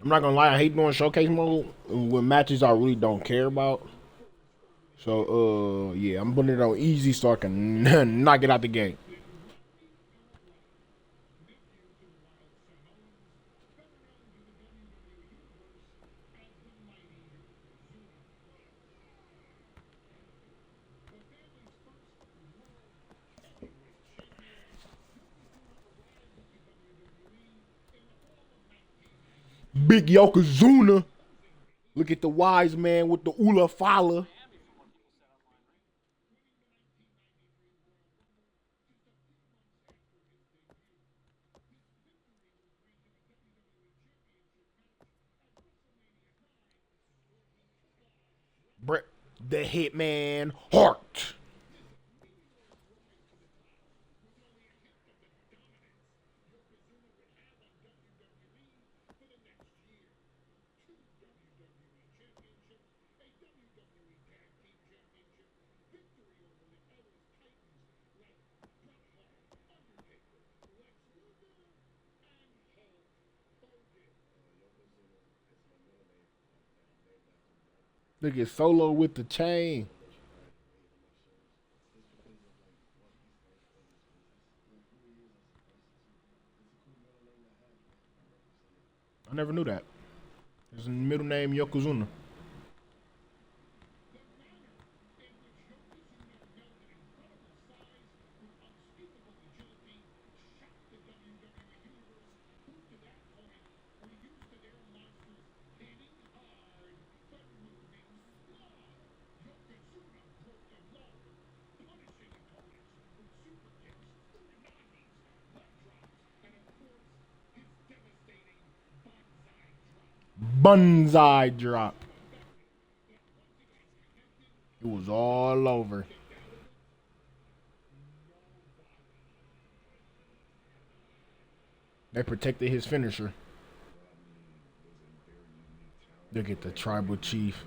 I'm not gonna lie, I hate doing showcase mode with matches I really don't care about. So, yeah, I'm putting it on easy so I can knock it out the gate. Big Yokozuna. Look at the wise man with the Ula Fala. Brett the Hitman Hart. Look at Solo with the chain. I never knew that. His middle name Yokozuna. Banzai drop. It was all over. They protected his finisher. Look at the tribal chief.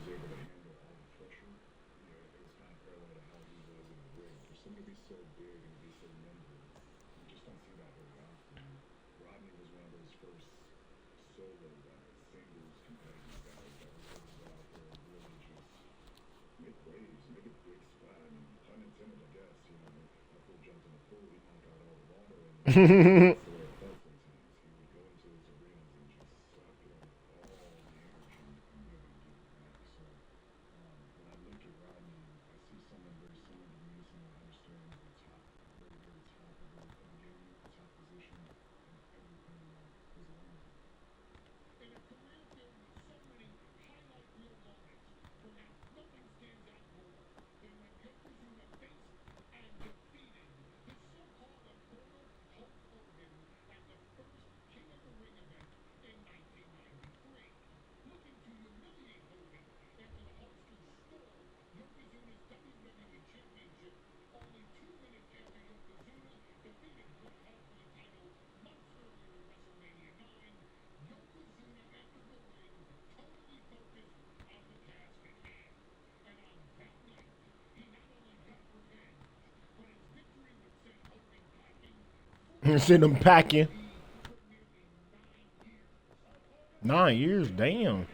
Send him packing. 9 years, damn.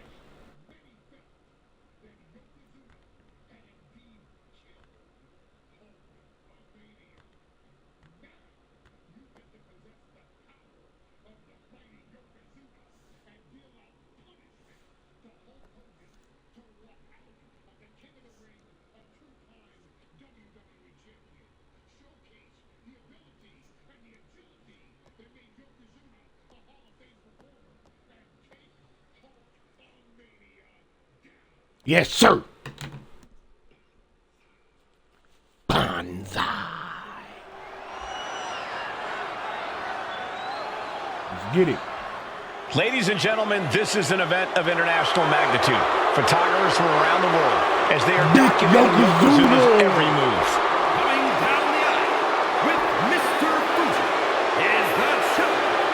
Yes, sir. Banzai. Let's get it. Ladies and gentlemen, this is an event of international magnitude. Photographers from around the world as they are documenting Yokozuna's every move. Coming down the aisle with Mr. Fuji is the champion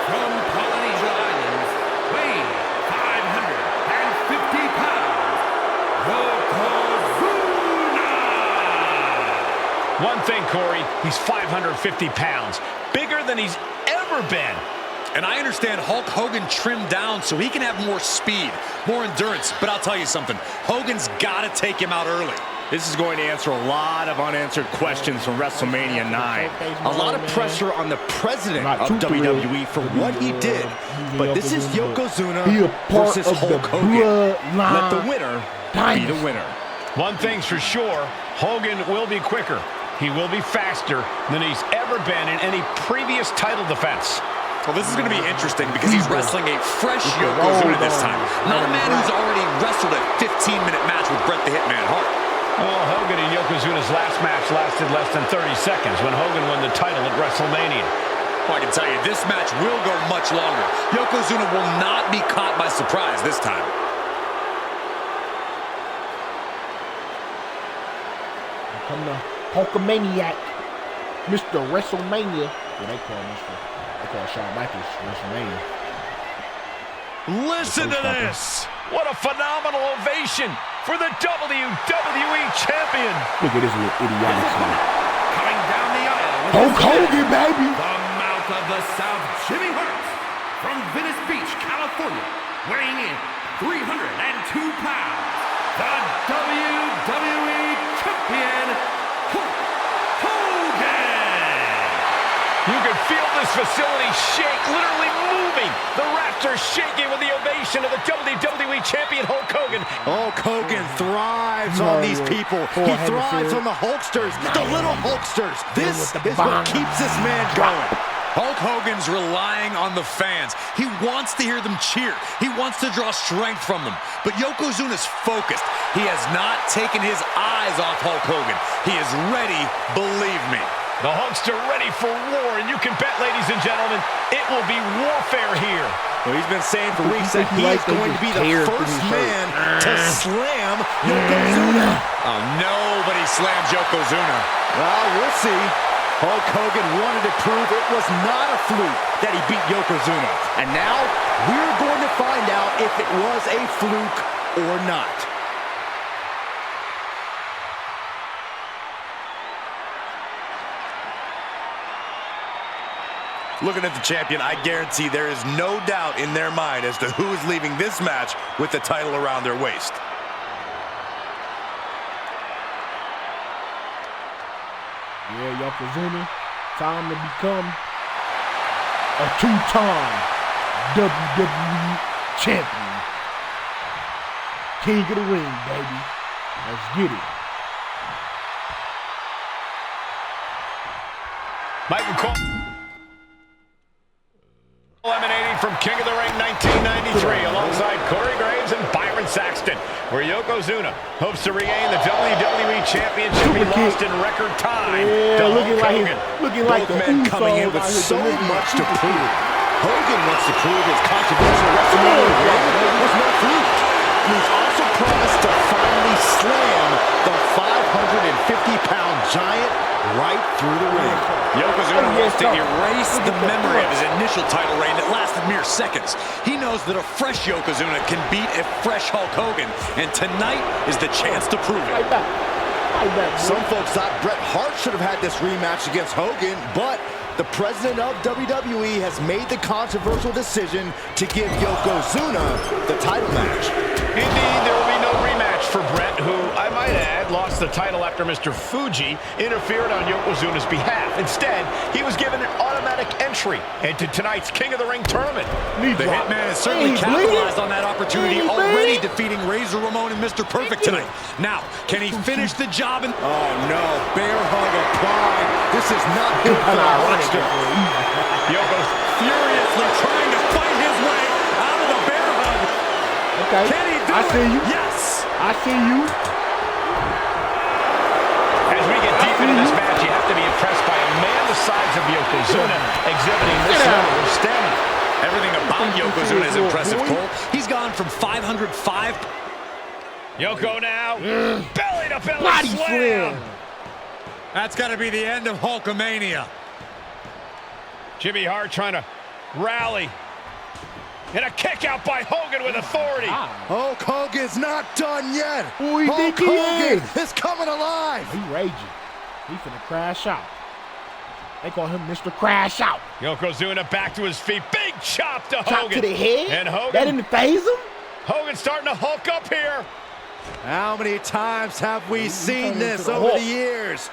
from Polynesia Islands, weighing 550 pounds, Yokozuna! One thing, Corey, he's 550 pounds, bigger than he's ever been. And I understand Hulk Hogan trimmed down so he can have more speed, more endurance. But I'll tell you something, Hogan's got to take him out early. This is going to answer a lot of unanswered questions from WrestleMania 9. A lot of pressure on the president of WWE for what he did. But this is Yokozuna versus Hulk Hogan. Let the winner be the winner. One thing's for sure, Hogan will be quicker. He will be faster than he's ever been in any previous title defense. Well, this is going to be interesting because he's wrestling a fresh Yokozuna this time. Not a man who's already wrestled a 15-minute match with Bret the Hitman Hart. Well, Hogan and Yokozuna's last match lasted less than 30 seconds when Hogan won the title at WrestleMania. Well, I can tell you, this match will go much longer. Yokozuna will not be caught by surprise this time. Here come the Hulkamaniac, Mr. WrestleMania. What they call Shawn Michaels WrestleMania. Listen to this! What a phenomenal ovation for the WWE Champion! Look at this little idiotic stuff. Coming down the aisle with Hulk Hogan, baby! the mouth of the South, Jimmy Hart, from Venice Beach, California, weighing in 302 pounds, the WWE Champion, Hulk Hogan! You can feel this facility shake, literally moving. The rafters shaking with the ovation of the WWE Champion Hulk Hogan. Hulk Hogan thrives on these people. He thrives on the Hulksters, the little Hulksters. This is what keeps this man going. Hulk Hogan's relying on the fans. He wants to hear them cheer. He wants to draw strength from them. But Yokozuna's focused. He has not taken his eyes off Hulk Hogan. He is ready, believe me. The Hulkster ready for war, and you can bet, ladies and gentlemen, it will be warfare here. Well, he's been saying for weeks that he is going to be the first man to slam Yokozuna. Oh, nobody slams Yokozuna. Well, we'll see. Hulk Hogan wanted to prove it was not a fluke that he beat Yokozuna. And now we're going to find out if it was a fluke or not. Looking at the champion, I guarantee there is no doubt in their mind as to who is leaving this match with the title around their waist. Yeah, Yokozuna, time to become a two-time WWE champion. King of the ring, baby. Let's get it. Michael Cole emanating from King of the Ring 1993 alongside Corey Graves and Byron Saxton, where Yokozuna hopes to regain the WWE Championship he lost in record time. Yeah, looking like Both men coming in with so much to prove. Hogan wants to prove his controversial WrestleMania was no fluke. He's also promised to finally slam the 550-pound giant right through the ring. Yokozuna wants to erase the memory of his initial title reign that lasted mere seconds. He knows that a fresh Yokozuna can beat a fresh Hulk Hogan, and tonight is the chance to prove it. Some folks thought Bret Hart should have had this rematch against Hogan, but the president of WWE has made the controversial decision to give Yokozuna the title match. Indeed, there will be no rematch for Bret, who, I might add, lost the title after Mr. Fuji interfered on Yokozuna's behalf. Instead, he was given an automatic entry into tonight's King of the Ring tournament. The Hitman has certainly capitalized on that opportunity, already defeating Razor Ramon and Mr. Perfect tonight. Now, can he finish the job? Oh no, bear hug applied. This is not good for the Hulkster. Yoko's furiously trying to fight his way out of the bear hug. Okay, Can he do I it? see you. Yes. I see you. As we get deep into this match, you have to be impressed by a man the size of Yokozuna exhibiting this level of stamina. Everything about Yokozuna is impressive, Cole. He's gone from 505. Yoko now, belly to belly Body slam. slam. That's got to be the end of Hulkamania. Jimmy Hart trying to rally. And a kick out by Hogan with authority. Hulk Hogan's not done yet. Who he Hulk think he Hogan is? is coming alive. He raging. He finna crash out. They call him Mr. Crash Out. Yokozuna back to his feet. Big Big chop to Chop Hogan. to the head. And Hogan. That didn't phase him. Hogan's starting to hulk up here. How many times have we seen turned this into the over Hulk. the years?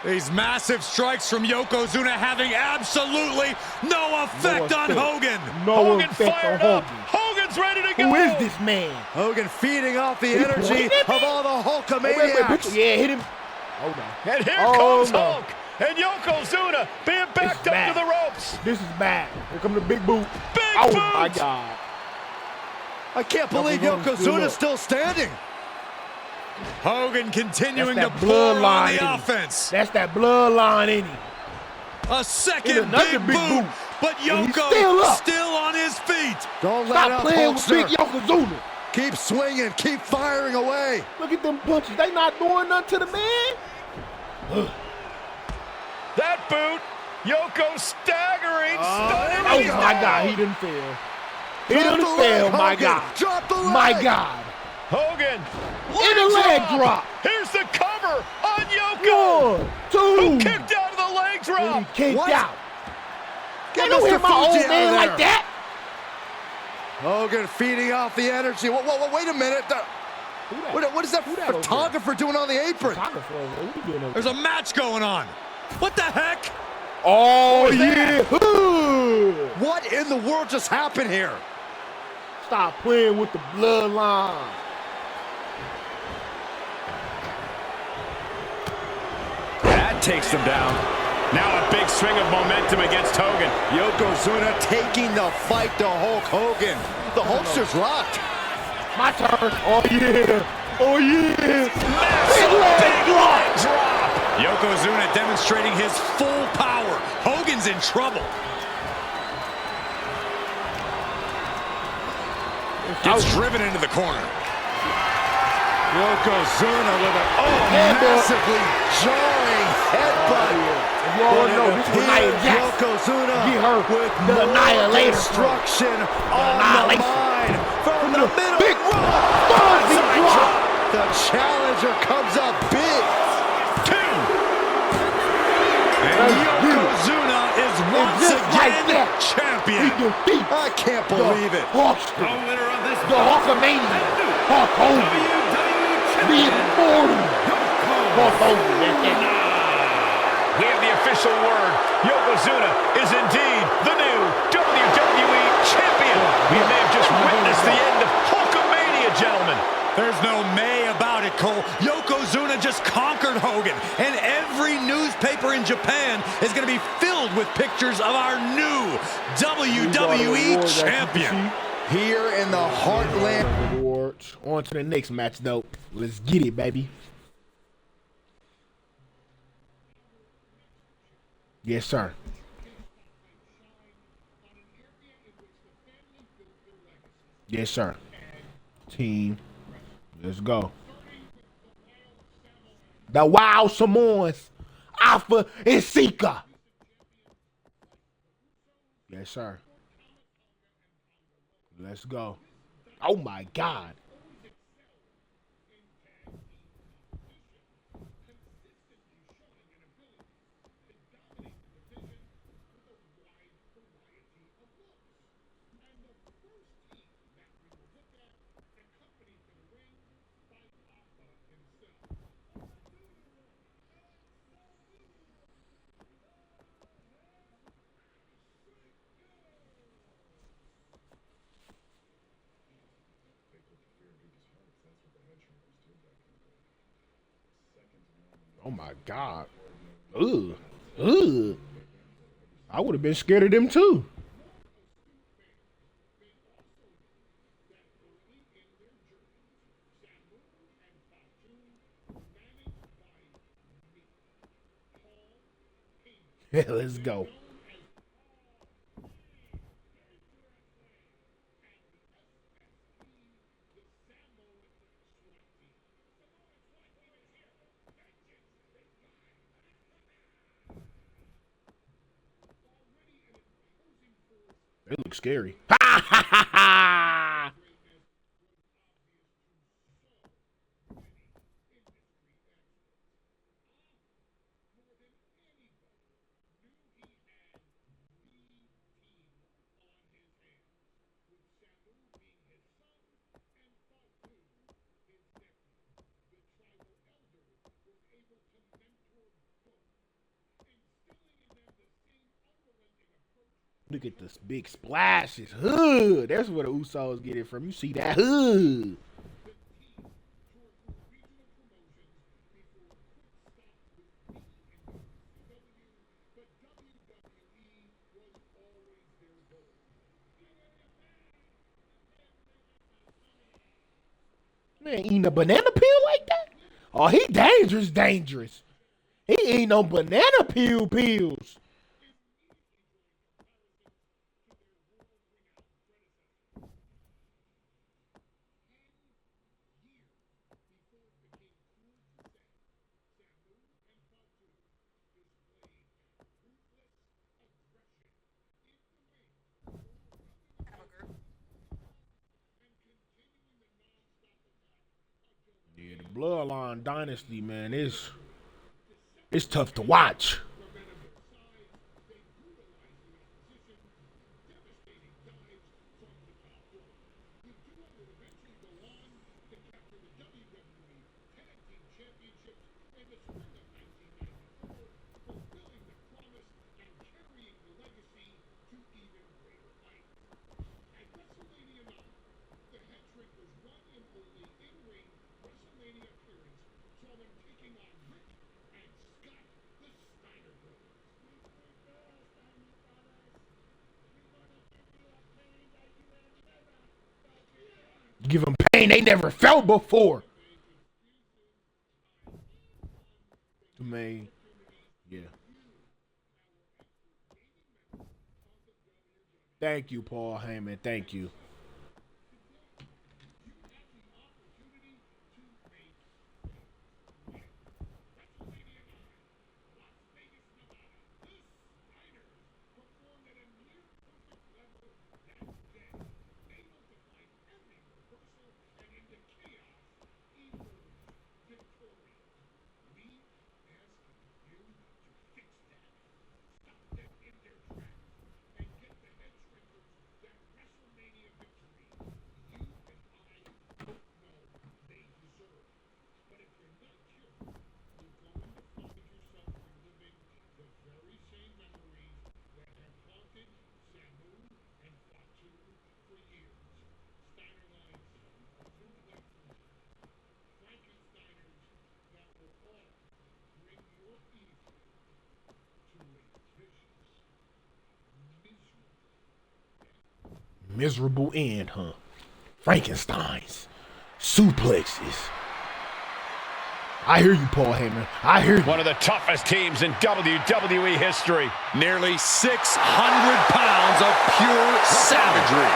These massive strikes from Yokozuna having absolutely no effect on Hogan. No Hogan effect on fired up. Hogan. Hogan's ready to go. Who is this man? Hogan feeding off the He energy pointed at me? of all the Wait, Hulkamaniacs. yeah, hit him. Hold on. And here Oh, comes no. Hulk. And Yokozuna being backed up bad. to the ropes. This is bad. Here come the big boot. Big Oh boot. my God. I can't believe Yokozuna's still Yokozuna's up. still standing. Hogan continuing to That's that pour on bloodline in the him. offense. That's that bloodline in him. A second And another big big boot, boot. but And he's Yoko still up. on his feet. Don't let Stop up, playing with Hulkster. big Yokozuna. Keep swinging, keep firing away. Look at them punches. They not doing nothing to the man. That boot. Yoko staggering. Stunning. Oh He's my down. God, he didn't fail. He Drop didn't the fail, leg, my Hogan. God. Drop the leg. My God. Hogan. In the leg drop. Here's the cover on Yoko. 1, Who 2. kicked out of the leg And drop. he kicked What? out. Get They don't Mr. hit my Fuji old out man of like there. that. Hogan feeding off the energy. Wait a minute. Who that? What is that Who that over there? photographer doing on the apron? Photographer over there. What you doing over There's there? a match going on. What the heck? Oh, was yeah. What in the world just happened here? Stop playing with the bloodline. That takes them down. Now a big string of momentum against Hogan. Yokozuna taking the fight to Hulk Hogan. The Hulkster's locked. My turn. Oh, yeah. Oh, yeah. Massive leg drop. drop. Yokozuna demonstrating his full power. Hogan's in trouble. Gets driven into the corner. Yokozuna with a Headbutt. massively jarring headbutt. If you all know, this was Nia Jax. Yokozuna Get her with the no Annihilator. destruction on the Annihilation. mind. From the middle big rope. buzzy drop. The challenger comes up big. Two. And Yokozuna is once just like again that, champion. He defeats I can't believe it. Hulkster. The winner of this The Hulkamania. Hulk Hogan. WWE The Champion, immortal Hulk Hogan. That's it. We have the official word. Yokozuna is indeed the new WWE Champion. We may have just witnessed the end of Hulkamania, gentlemen. There's no may about it, Cole. Yokozuna just conquered Hogan, and every newspaper in Japan is going to be filled with pictures of our new WWE champion. Here in the heartland. Awards. On to the next match, though. Let's get it, baby. Yes, sir. Yes, sir. Team. Let's go. The Wild Samoans. Alpha and Sika. Yes, sir. Let's go. Oh, my God. Oh my God. Ugh. Ugh. I would have been scared of them too. Let's go. They look scary. Ha ha ha ha! Look at this big splashes. Hood. That's where the Usos get it from. You see that hood. Man, eating a banana peel like that? Oh, he dangerous. He ain't no banana pills. Yeah, the Bloodline Dynasty, man, it's tough to watch. Give them pain they never felt before. Man, yeah. Thank you, Paul Heyman. Thank you. Miserable end, huh? Frankensteins, suplexes. I hear you, Paul Heyman. I hear you. One of the toughest teams in WWE history. Nearly 600 pounds of pure savagery.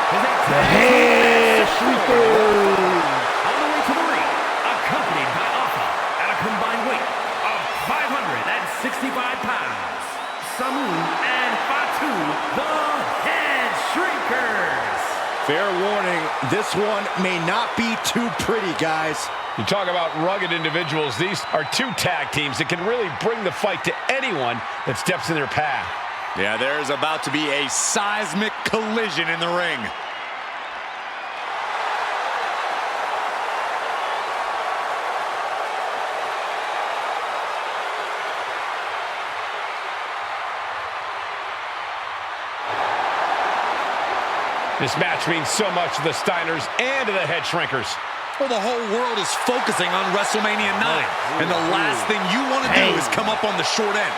The head shriekers. On the way to the ring, accompanied by Alpha at a combined weight of 565 pounds, Samu and Fatu, the Head Shrinkers. Fair warning, this one may not be too pretty, guys. You talk about rugged individuals. These are two tag teams that can really bring the fight to anyone that steps in their path. Yeah, there's about to be a seismic collision in the ring. This match means so much to the Steiners and to the Head Shrinkers. Well, the whole world is focusing on WrestleMania 9, and the last thing you want to do is come up on the short end.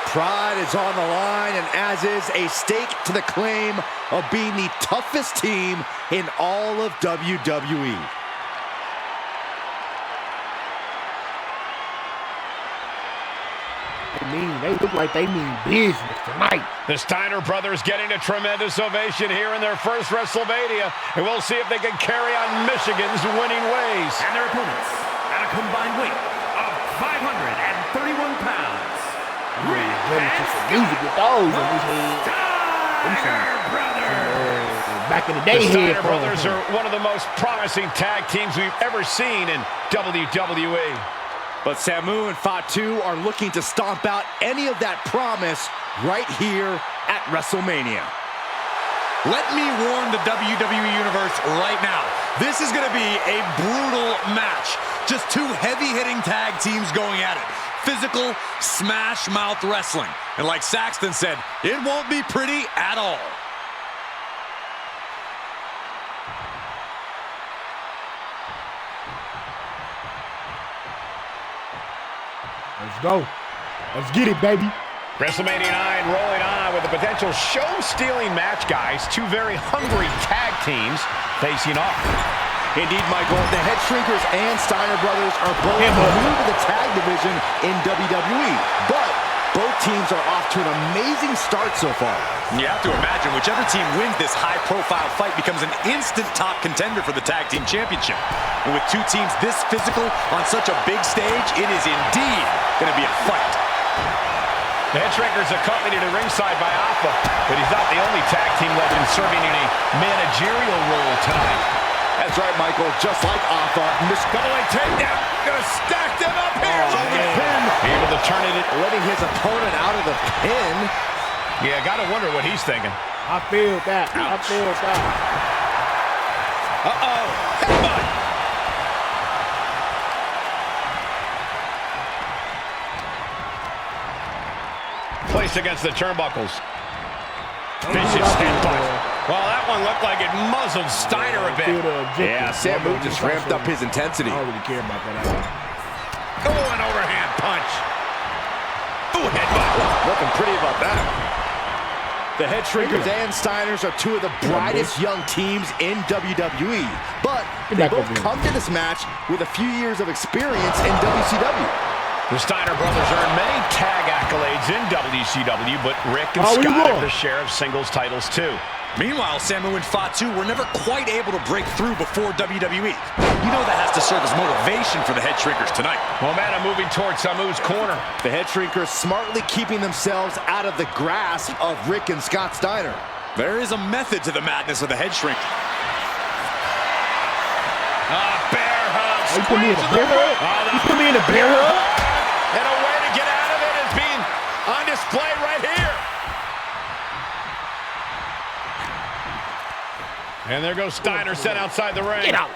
Pride is on the line, and as is a stake to the claim of being the toughest team in all of WWE. They look like they mean business tonight. The Steiner brothers getting a tremendous ovation here in their first WrestleMania, and we'll see if they can carry on Michigan's winning ways. And their opponents at a combined weight of 531 pounds. Music with those on his head. Steiner brothers. Back in the day, the Steiner brothers are one of the most promising tag teams we've ever seen in WWE. But Samu and Fatu are looking to stomp out any of that promise right here at WrestleMania. Let me warn the WWE Universe right now. This is going to be a brutal match. Just two heavy-hitting tag teams going at it. physical, smash-mouth wrestling. And like Saxton said, it won't be pretty at all. Let's go. Let's get it, baby. WrestleMania 9 rolling on with a potential show-stealing match, guys. Two very hungry tag teams facing off. Indeed, Michael, the Head Shrinkers and Steiner Brothers are both new to the tag division in WWE, but both teams are off to an amazing start so far. You have to imagine whichever team wins this high-profile fight becomes an instant top contender for the tag team championship. And with two teams this physical on such a big stage, it is indeed going to be a fight. The Head Shrinkers accompanied to ringside by Alpha, but he's not the only tag team legend serving in a managerial role tonight. That's right, Michael. Just like Alpha, Miscalling takedown. Gonna stack them up here. Able to turn it, letting his opponent out of the pin. Yeah, gotta wonder what he's thinking. I feel that. I feel that. Uh-oh. Headbutt. Placed against the turnbuckles. Vicious headbutt. Well, that one looked like it muzzled Steiner a bit. Yeah, Samu just ramped up his intensity. I don't really care about that. Oh, an overhand punch. Ooh, headbutt. Nothing pretty about that. The Head Shrinkers and Steiners are two of the brightest young teams in WWE, but they both come to this match with a few years of experience in WCW. The Steiner brothers earned many tag accolades in WCW, but Rick and Scott have their share of singles titles too. Meanwhile, Samu and Fatu were never quite able to break through before WWE. You know that has to serve as motivation for the Head Shrinkers tonight. Momentum moving towards Samu's corner. The Head Shrinkers smartly keeping themselves out of the grasp of Rick and Scott Steiner. There is a method to the madness of the Head Shrink. Bear hug. You put me in a bear hug? You put me in a bear hug? And a way to get out of it is being on display right here. And there goes Steiner, set outside the ring. Get out.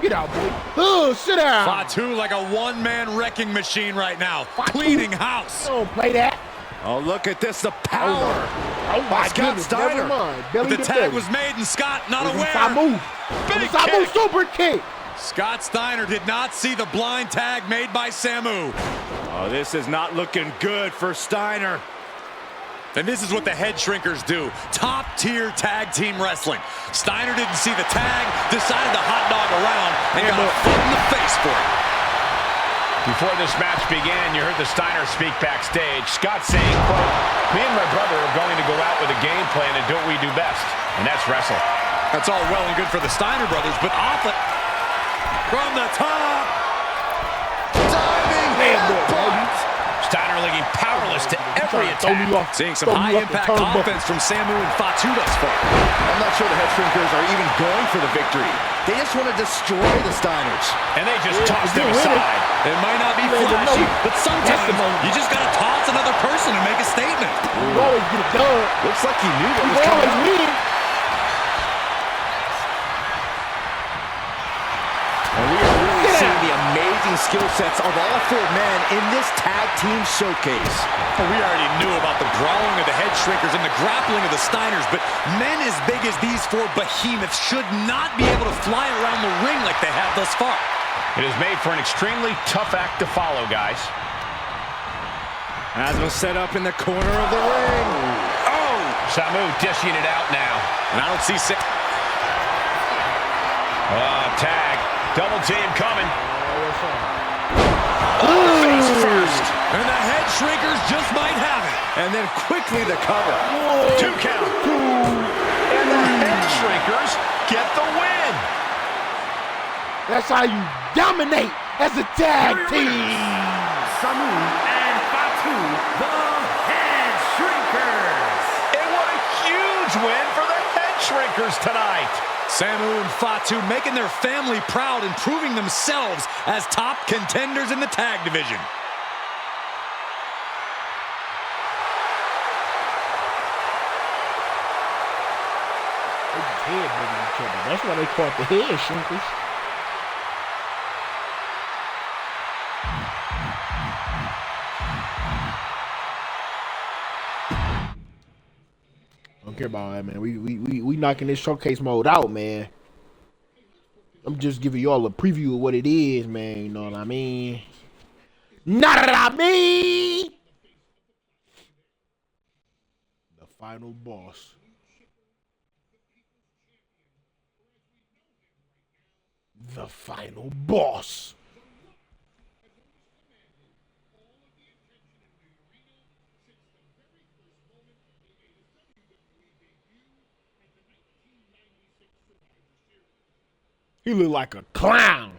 Get out, boy. Oh, sit down. Fatu like a one-man wrecking machine right now. Cleaning house. Don't play that. Oh, look at this, the power. Oh, my Scott goodness. Steiner. Never mind. But the tag was made and Scott not aware. Samu. Big Samu kick. super kick. Scott Steiner did not see the blind tag made by Samu. Oh, this is not looking good for Steiner. And this is what the Head Shrinkers do. Top-tier tag team wrestling. Steiner didn't see the tag, decided to hot dog around, and got a foot in the face for it. Before this match began, you heard the Steiner speak backstage. Scott saying, quote, "Me and my brother are going to go out with a game plan and do what we do best, and that's wrestle." That's all well and good for the Steiner brothers, but off it from the top. Diving headbutt. Steiner looking powerless to every attack. Seeing some high-impact offense from Samu and Fatu thus far. I'm not sure the Head Shrinkers are even going for the victory. They just want to destroy the Steiners. And they just tossed him aside. It might not be flashy, but sometimes you just got to toss another person and make a statement. You always get it done. Looks like he knew what You was coming. always win. And we are really seeing the amazing skill sets of all four men in this tag team showcase. We already knew about the brawling of the Head Shrinkers and the grappling of the Steiners, but men as big as these four behemoths should not be able to fly around the ring like they have thus far. It is made for an extremely tough act to follow, guys. Has been set up in the corner of the ring. Oh! Samu dishing it out now. And I don't see six. Tag. Double team coming. Face first. And the Head Shrinkers just might have it. And then quickly the cover. 2 count. And the Head Shrinkers get the win. That's how you dominate as a tag team. Samu and Fatu, the Head Shrinkers. And what a huge win for the Head Shrinkers tonight. Samu and Fatu making their family proud and proving themselves as top contenders in the tag division. That's why they call it the Head Shrinkers. care about that, man. We knocking this showcase mode out, man. I'm just giving y'all a preview of what it is, man. You know what I mean? Know what I mean? The final boss. The final boss. He look like a clown.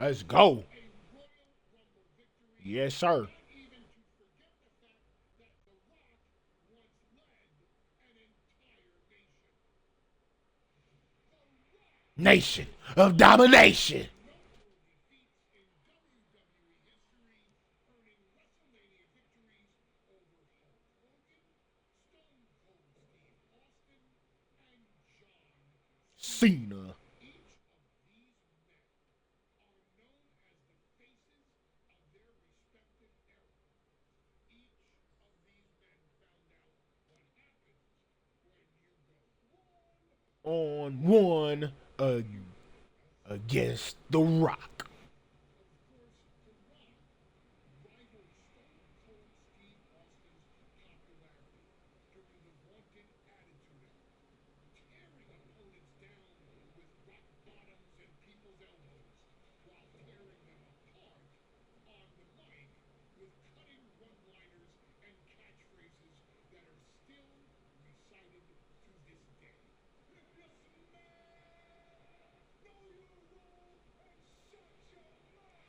Let's go. Yes, sir. Nation of domination. Cena. On one against The Rock.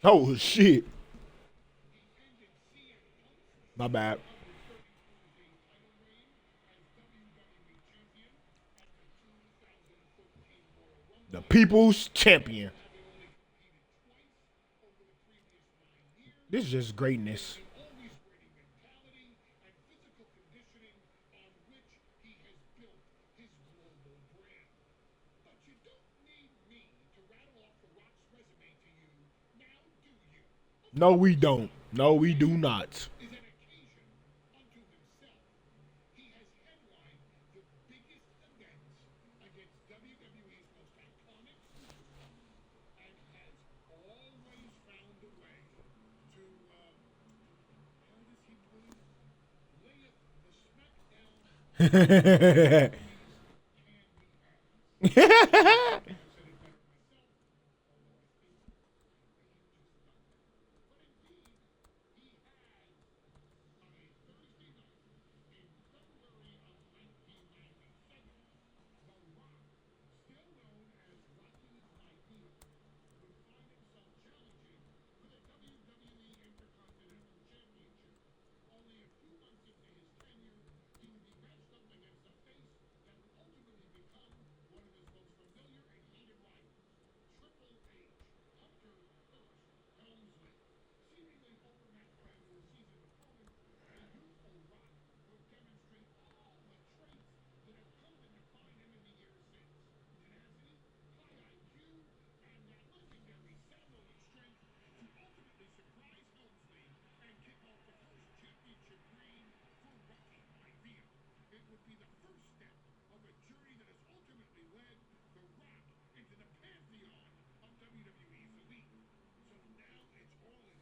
Oh shit. My bad. The People's Champion. This is just greatness. No, we don't. No, we do not.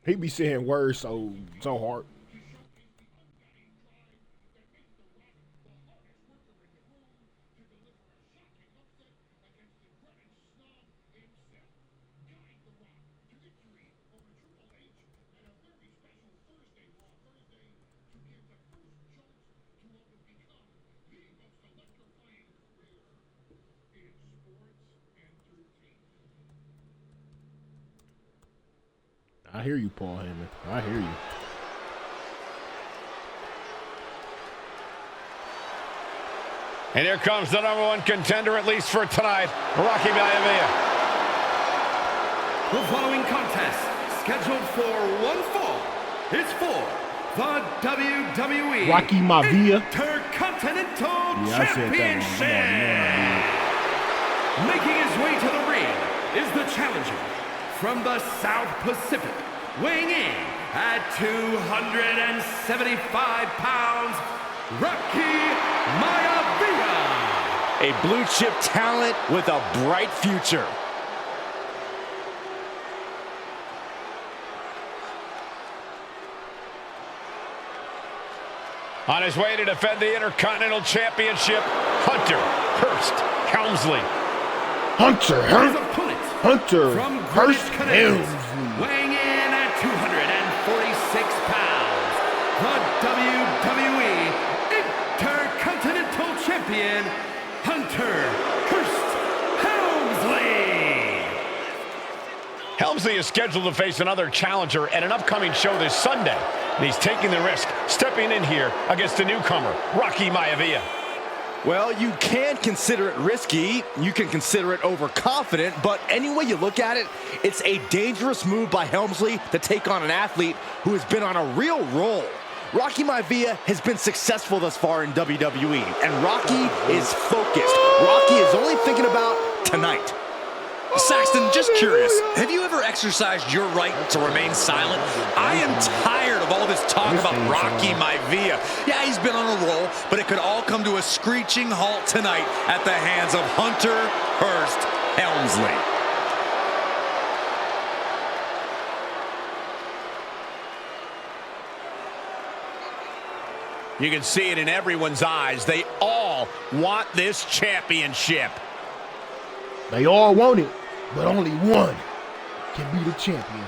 He be saying words so hard. I hear you, Paul Heyman. I hear you. And here comes the #1 contender, at least for tonight, Rocky Maivia. The following contest, scheduled for one fall, is for the WWE Rocky Maivia. Intercontinental Yeah, I said that Championship. Making his way to the ring is the challenger from the South Pacific, weighing in at 275 pounds, Rocky Maivia. A blue chip talent with a bright future. On his way to defend the Intercontinental Championship, Hunter Hearst Helmsley. His opponent from British Hearst Connecticut, Helmsley. weighing in at 246 pounds, the WWE Intercontinental Champion, Hunter Hearst Helmsley. Helmsley is scheduled to face another challenger at an upcoming show this Sunday. And he's taking the risk, stepping in here against a newcomer, Rocky Maivia. Well, you can consider it risky, you can consider it overconfident, but any way you look at it, it's a dangerous move by Helmsley to take on an athlete who has been on a real roll. Rocky Maivia has been successful thus far in WWE, and Rocky is focused. Rocky is only thinking about tonight. Saxton, just curious, have you ever exercised your right to remain silent? I am tired of all this talk about Rocky Maivia. Yeah, he's been on a roll, but it could all come to a screeching halt tonight at the hands of Hunter Hearst Helmsley. You can see it in everyone's eyes. They all want this championship. They all want it, but only one can be the champion.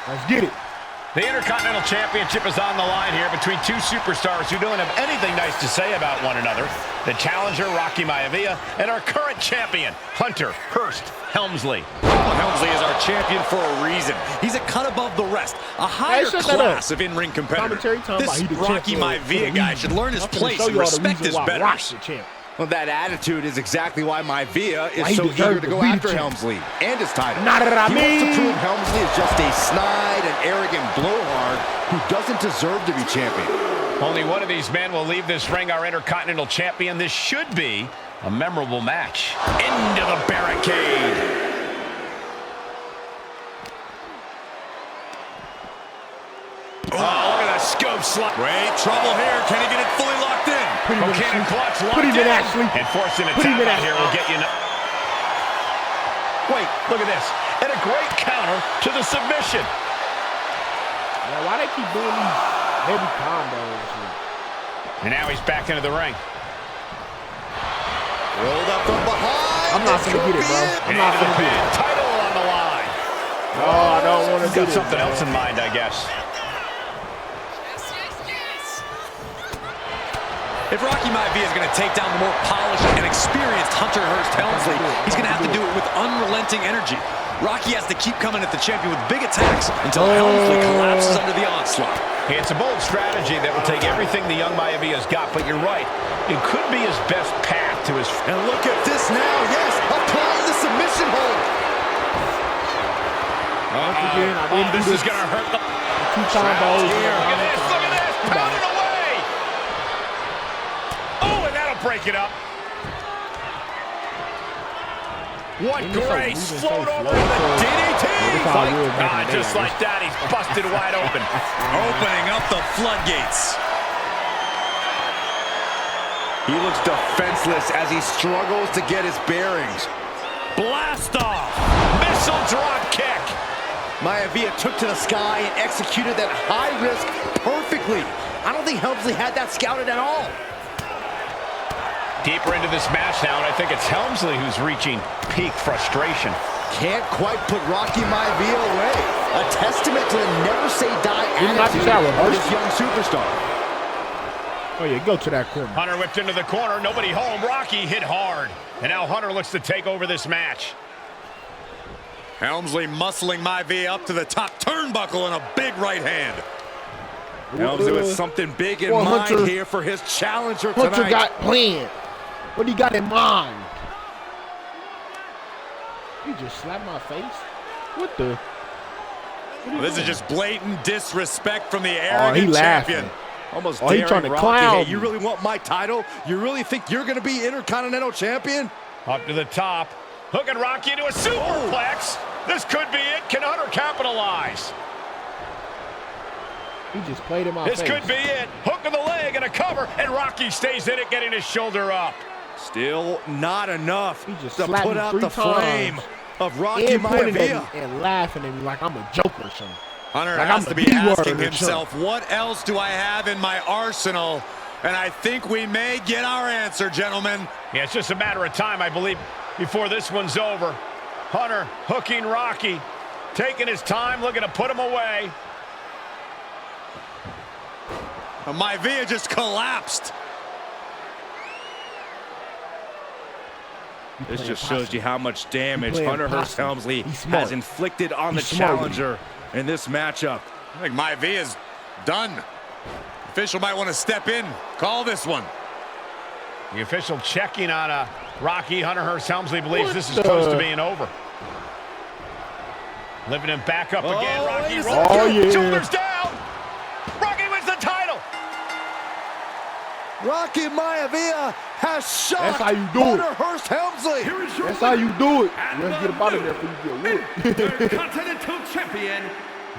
Let's get it. The Intercontinental Championship is on the line here between two superstars who don't have anything nice to say about one another. The challenger, Rocky Maivia, and our current champion, Hunter Hearst Helmsley. Well, Helmsley is our champion for a reason. He's a cut above the rest, a higher class of in-ring competitor. This Rocky Maivia guy should learn his place and respect his betters. Well, that attitude is exactly why Maivia is so eager to go after Helmsley and his title. He wants to prove Helmsley is just a snide and arrogant blowhard who doesn't deserve to be champion. Only one of these men will leave this ring our Intercontinental Champion. This should be a memorable match. Into the barricade. Oh, look at that scope slot. Wait, trouble here. Can he get it fully locked in? Cannon clutch locked Put him in, Ashley. And forcing a Put him tap in, out here will get you. Wait, look at this. And a great counter to the submission. Yeah, why they keep doing these heavy combos? And now he's back into the ring. Rolled up from behind. I'm not gonna get it, bro. I'm not gonna get it. Title on the line. Oh, I don't want to He's do got it. something else in mind, I guess. If Rocky Maivia is going to take down the more polished and experienced Hunter Hearst Helmsley, he's going to have to do it with unrelenting energy. Rocky has to keep coming at the champion with big attacks until Helmsley collapses under the onslaught. It's a bold strategy that will take everything the young Maivia's got, but you're right. It could be his best path to his... And look at this now. Yes, applying the submission hold. Once again, I didn't do this is going to hurt the... two combos. Look at this, look at this. Pounding away. Oh, and that'll break it up. What grace. Float over the DDT. Just like that, he's busted wide open. Opening up the floodgates. He looks defenseless as he struggles to get his bearings. Blast off. Missile drop kick. Maivia took to the sky and executed that high risk perfectly. I don't think Helmsley had that scouted at all. Deeper into this match now, and I think it's Helmsley who's reaching peak frustration. Can't quite put Rocky Maivia away. A testament to the never say die attitude of this young superstar. Oh yeah, go to that corner. Hunter whipped into the corner, nobody home. Rocky hit hard. And now Hunter looks to take over this match. Helmsley muscling Maivia up to the top turnbuckle in a big right hand. Helmsley with something big in mind here for his challenger tonight. Hunter got planned. What do you got in mind? You just slapped my face? What the? Well, this is just blatant disrespect from the arrogant champion. Almost he trying to Rocky. clown. Hey, you really want my title? You really think you're going to be Intercontinental Champion? Up to the top. Hooking Rocky into a superplex. This could be it. Can Hunter capitalize? He just played in my face. This could be it. Hook of the leg and a cover, and Rocky stays in it, getting his shoulder up. Still not enough He just to slapped put me out 3 the flame times. of Rocky Maivia. And laughing at me like I'm a joke or something. Hunter like has I'm to the be B-word asking or himself, something. what else do I have in my arsenal? And I think we may get our answer, gentlemen. Yeah, it's just a matter of time, I believe, before this one's over. Hunter hooking Rocky, taking his time, looking to put him away. Maivia just collapsed. This just shows you how much damage Hunter Hearst Helmsley has inflicted on the challenger in this matchup. I think Maivia's done. Official might want to step in, call this one. The official checking on Rocky. Hunter Hearst Helmsley believes this is close to being over. Lifting him back up again. Rocky rolls. Shoulders down. Rocky wins the title. Rocky Maivia has shot That's how you do it. Hunter Hearst Helmsley. That's how you do it. You have to get him out of there before you get whipped. Intercontinental Champion,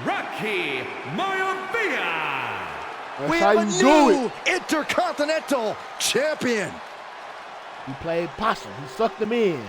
Rocky Maivia. We how have a you do new it. Intercontinental Champion. He played possum. He sucked them in.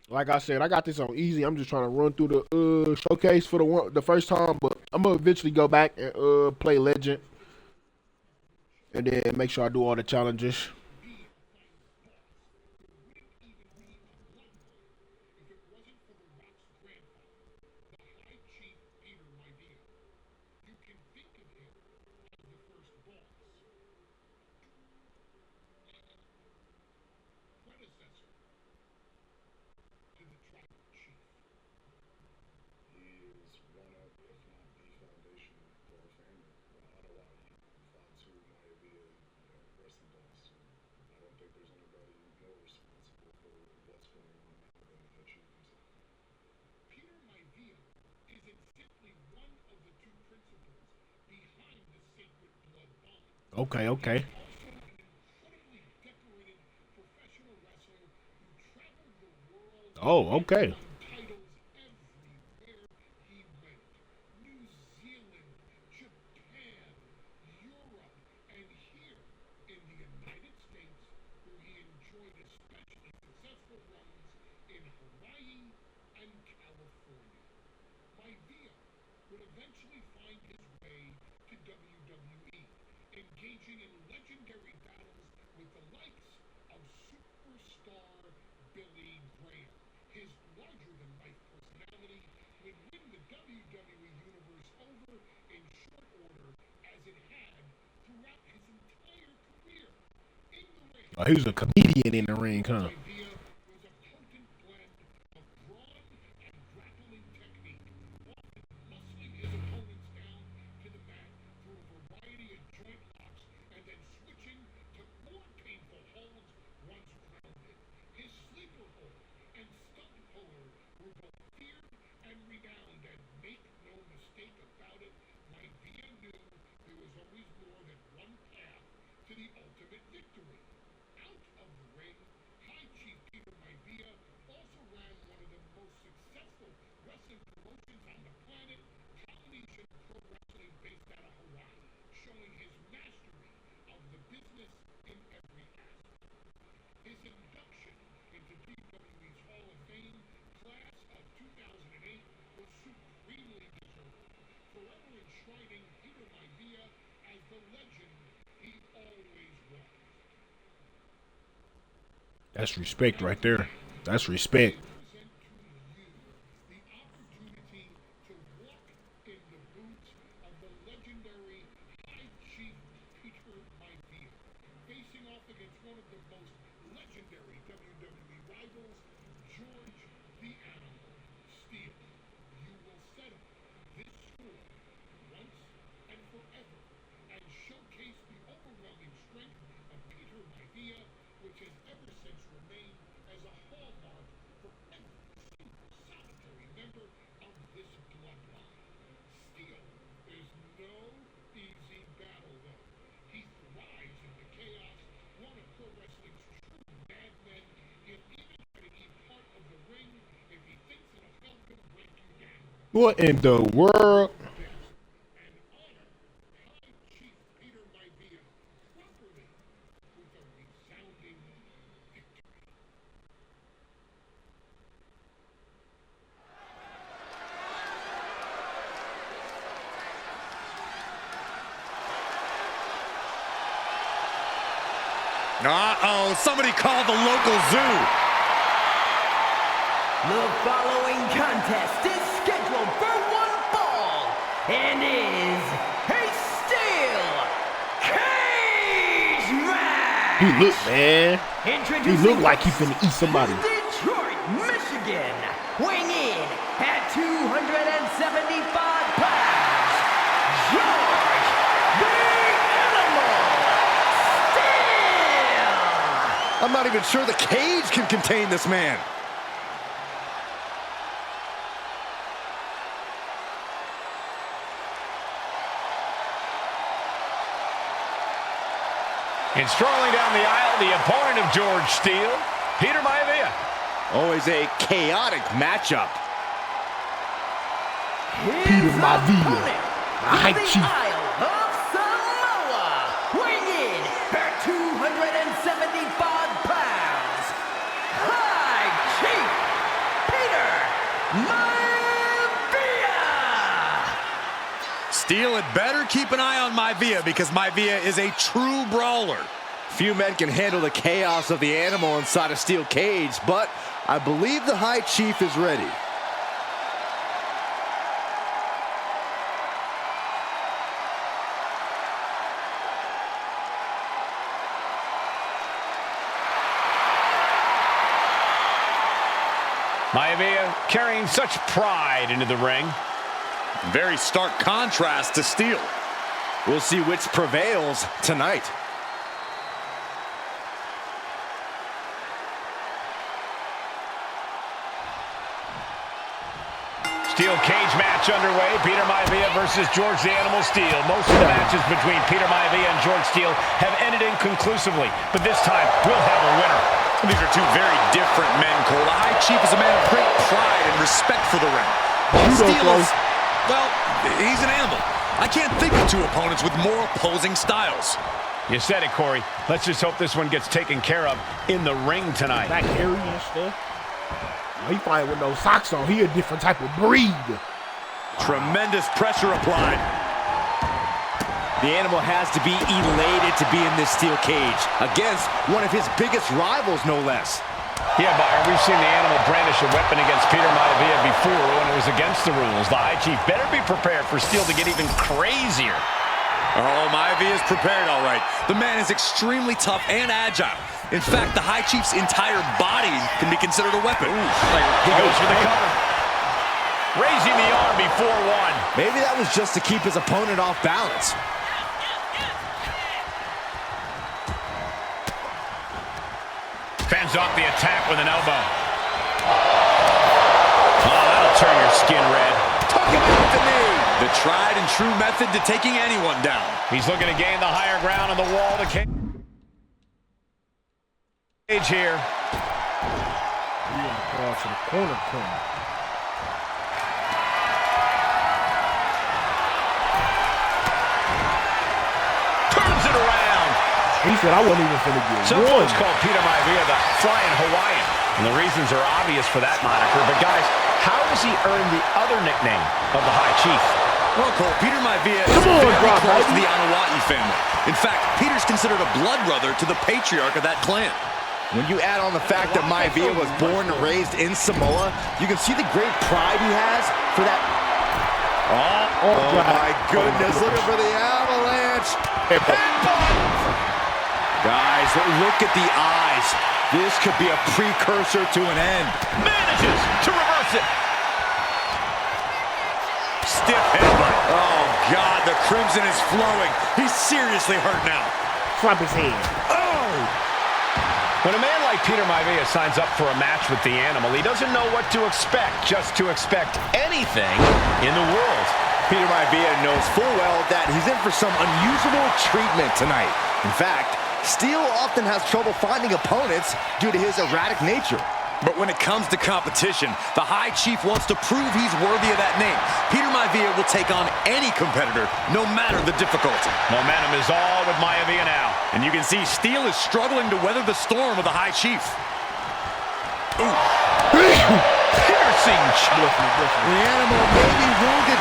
Like I said, I got this on easy. I'm just trying to run through the showcase for the first time, but I'm gonna eventually go back and play Legend, and then make sure I do all the challenges. Okay. Oh, okay. Oh, he was a comedian in the ring, huh? That's respect right there. That's respect. What in the world? Uh-oh, somebody called the local zoo. The following contest is scheduled for one fall and is a steel cage match. He look, man. He look like he finna eat somebody. From Detroit, Michigan, weighing in at 275 pounds, George the Animal Steel. I'm not even sure the cage can contain this man. And strolling down the aisle, the opponent of George Steele, Peter Maivia. Always a chaotic matchup. Peter Maivia, high chief. Isle of Samoa, weighing in at 275 pounds, High Chief Peter Maivia. Steele had better keep an eye on Maivia because Maivia is a true brawler. Few men can handle the chaos of the animal inside a steel cage, but I believe the High Chief is ready. Maivia carrying such pride into the ring. Very stark contrast to Steele. We'll see which prevails tonight. Steel cage match underway. Peter Maivia versus George the Animal Steele. Most of the matches between Peter Maivia and George Steele have ended inconclusively, but this time we'll have a winner. These are two very different men, Cole. The High Chief is a man of great pride and respect for the ring. Steele is, well, he's an animal. I can't think of two opponents with more opposing styles. You said it, Corey. Let's just hope this one gets taken care of in the ring tonight. Back area and stuff. He fighting with no socks on. He a different type of breed. Tremendous pressure applied. The animal has to be elated to be in this steel cage against one of his biggest rivals, no less. Yeah, Byron, we've seen the animal brandish a weapon against Peter Maivia before when it was against the rules. The High Chief better be prepared for Steele to get even crazier. Oh, Maivia is prepared, all right. The man is extremely tough and agile. In fact, the High Chief's entire body can be considered a weapon. He goes for the cover. Raising the arm before one. Maybe that was just to keep his opponent off balance. Fends off the attack with an elbow. Oh, that'll turn your skin red. Tuck him in with the knee. The tried and true method to taking anyone down. He's looking to gain the higher ground on the wall of the cage here. Cross to the corner. Turns it around. He said, I wasn't even finna get Some one. folks call Peter Maivia the Flying Hawaiian. And the reasons are obvious for that moniker. But, guys, how does he earn the other nickname of the High Chief? Well, Cole, Peter Maivia is very close to the Anawati family. In fact, Peter's considered a blood brother to the patriarch of that clan. When you add on the fact that Maivia was born and raised in Samoa, you can see the great pride he has for that. Oh my goodness, looking for the avalanche. Guys, look at the eyes. This could be a precursor to an end. Manages to reverse it. Stiff headbutt. Oh, God, the crimson is flowing. He's seriously hurt now. Slap his hand. Oh! When a man like Peter Maivia signs up for a match with the Animal, he doesn't know what to expect, just to expect anything in the world. Peter Maivia knows full well that he's in for some unusual treatment tonight. In fact, Steel often has trouble finding opponents due to his erratic nature. But when it comes to competition, the High Chief wants to prove he's worthy of that name. Peter Maivia will take on any competitor, no matter the difficulty. Momentum is all with Maivia now. And you can see Steel is struggling to weather the storm of the High Chief. Piercing chop. The Animal may be wounded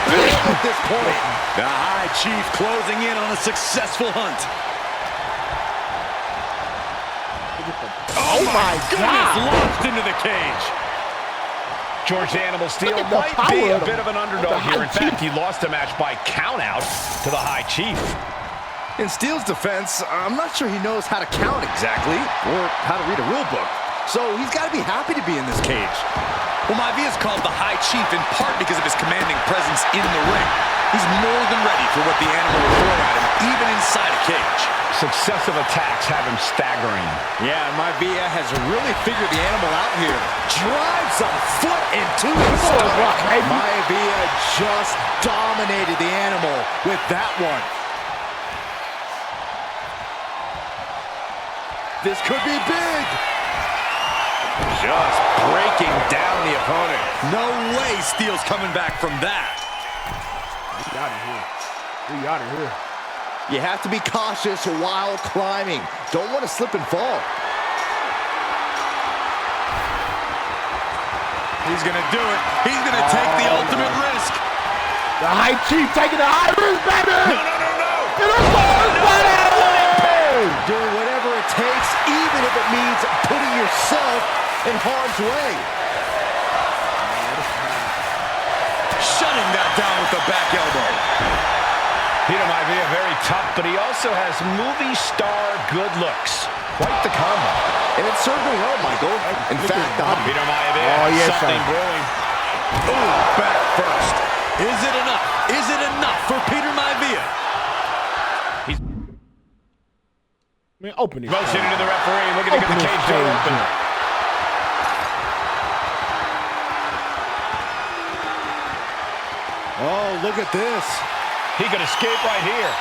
at this point. The High Chief closing in on a successful hunt. Oh my Goodness, God! launched into the cage. George the Animal Steel Look at the might power be a of bit of an underdog the here. In High fact, he lost a match by countout to the High Chief. In Steel's defense, I'm not sure he knows how to count exactly, or how to read a rule book. So he's got to be happy to be in this cage. Well, Maivia is called the High Chief in part because of his commanding presence in the ring. He's more than ready for what the Animal will throw at him, even inside a cage. Successive attacks have him staggering. Yeah, Maivia has really figured the Animal out here. Drives a foot into his stomach. Maivia just dominated the Animal with that one. This could be big. Just breaking down the opponent. No way Steel's coming back from that. We out of here. We out of here. You have to be cautious while climbing. Don't want to slip and fall. He's going to do it. He's going to take the ultimate risk. The High Chief taking the high risk, baby! No. And a forward, baby! Doing whatever it takes, even if it means putting yourself in harm's way. Shutting that down with the back elbow. Peter Maivia very tough, but he also has movie star good looks. Quite the combo. And it served him well, Michael. In fact, Peter Maivia, something brewing. Ooh, back first. Is it enough? Is it enough for Peter Maivia? Man, open it. Motion into the referee, looking to get the cage door open. oh, look at this. He could escape right here.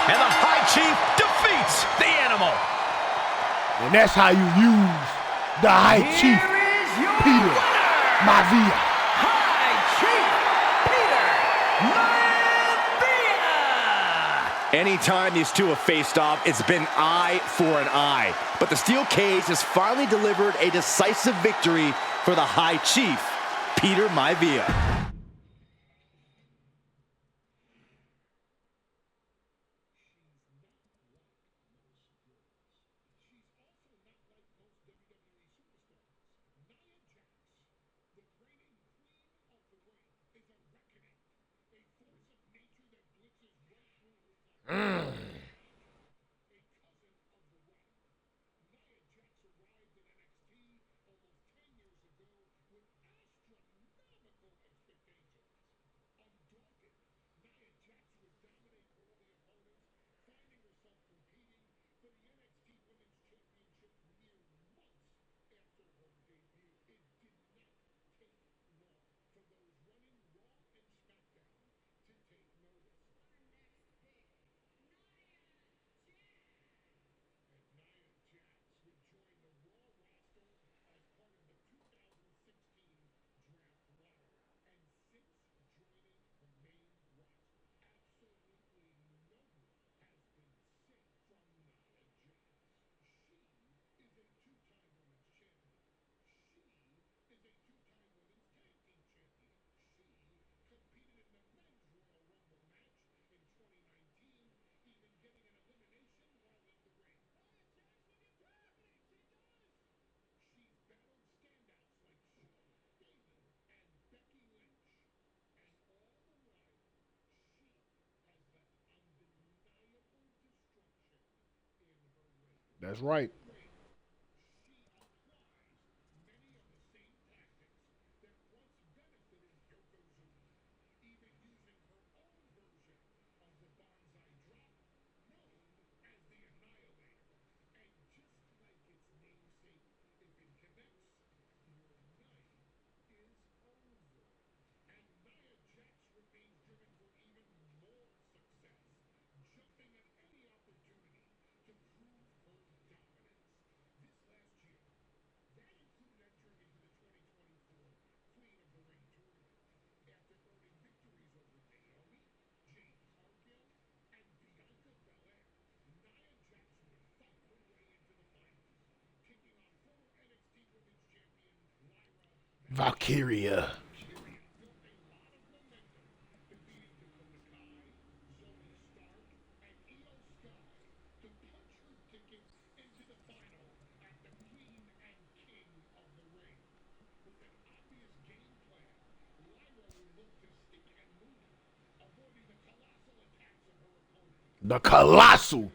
And the High Chief defeats the Animal. And that's how you use the High Chief, Peter Maivia. Anytime these two have faced off, it's been eye for an eye. But the steel cage has finally delivered a decisive victory for the High Chief, Peter Maivia. That's right. Valkyria. The Colossal.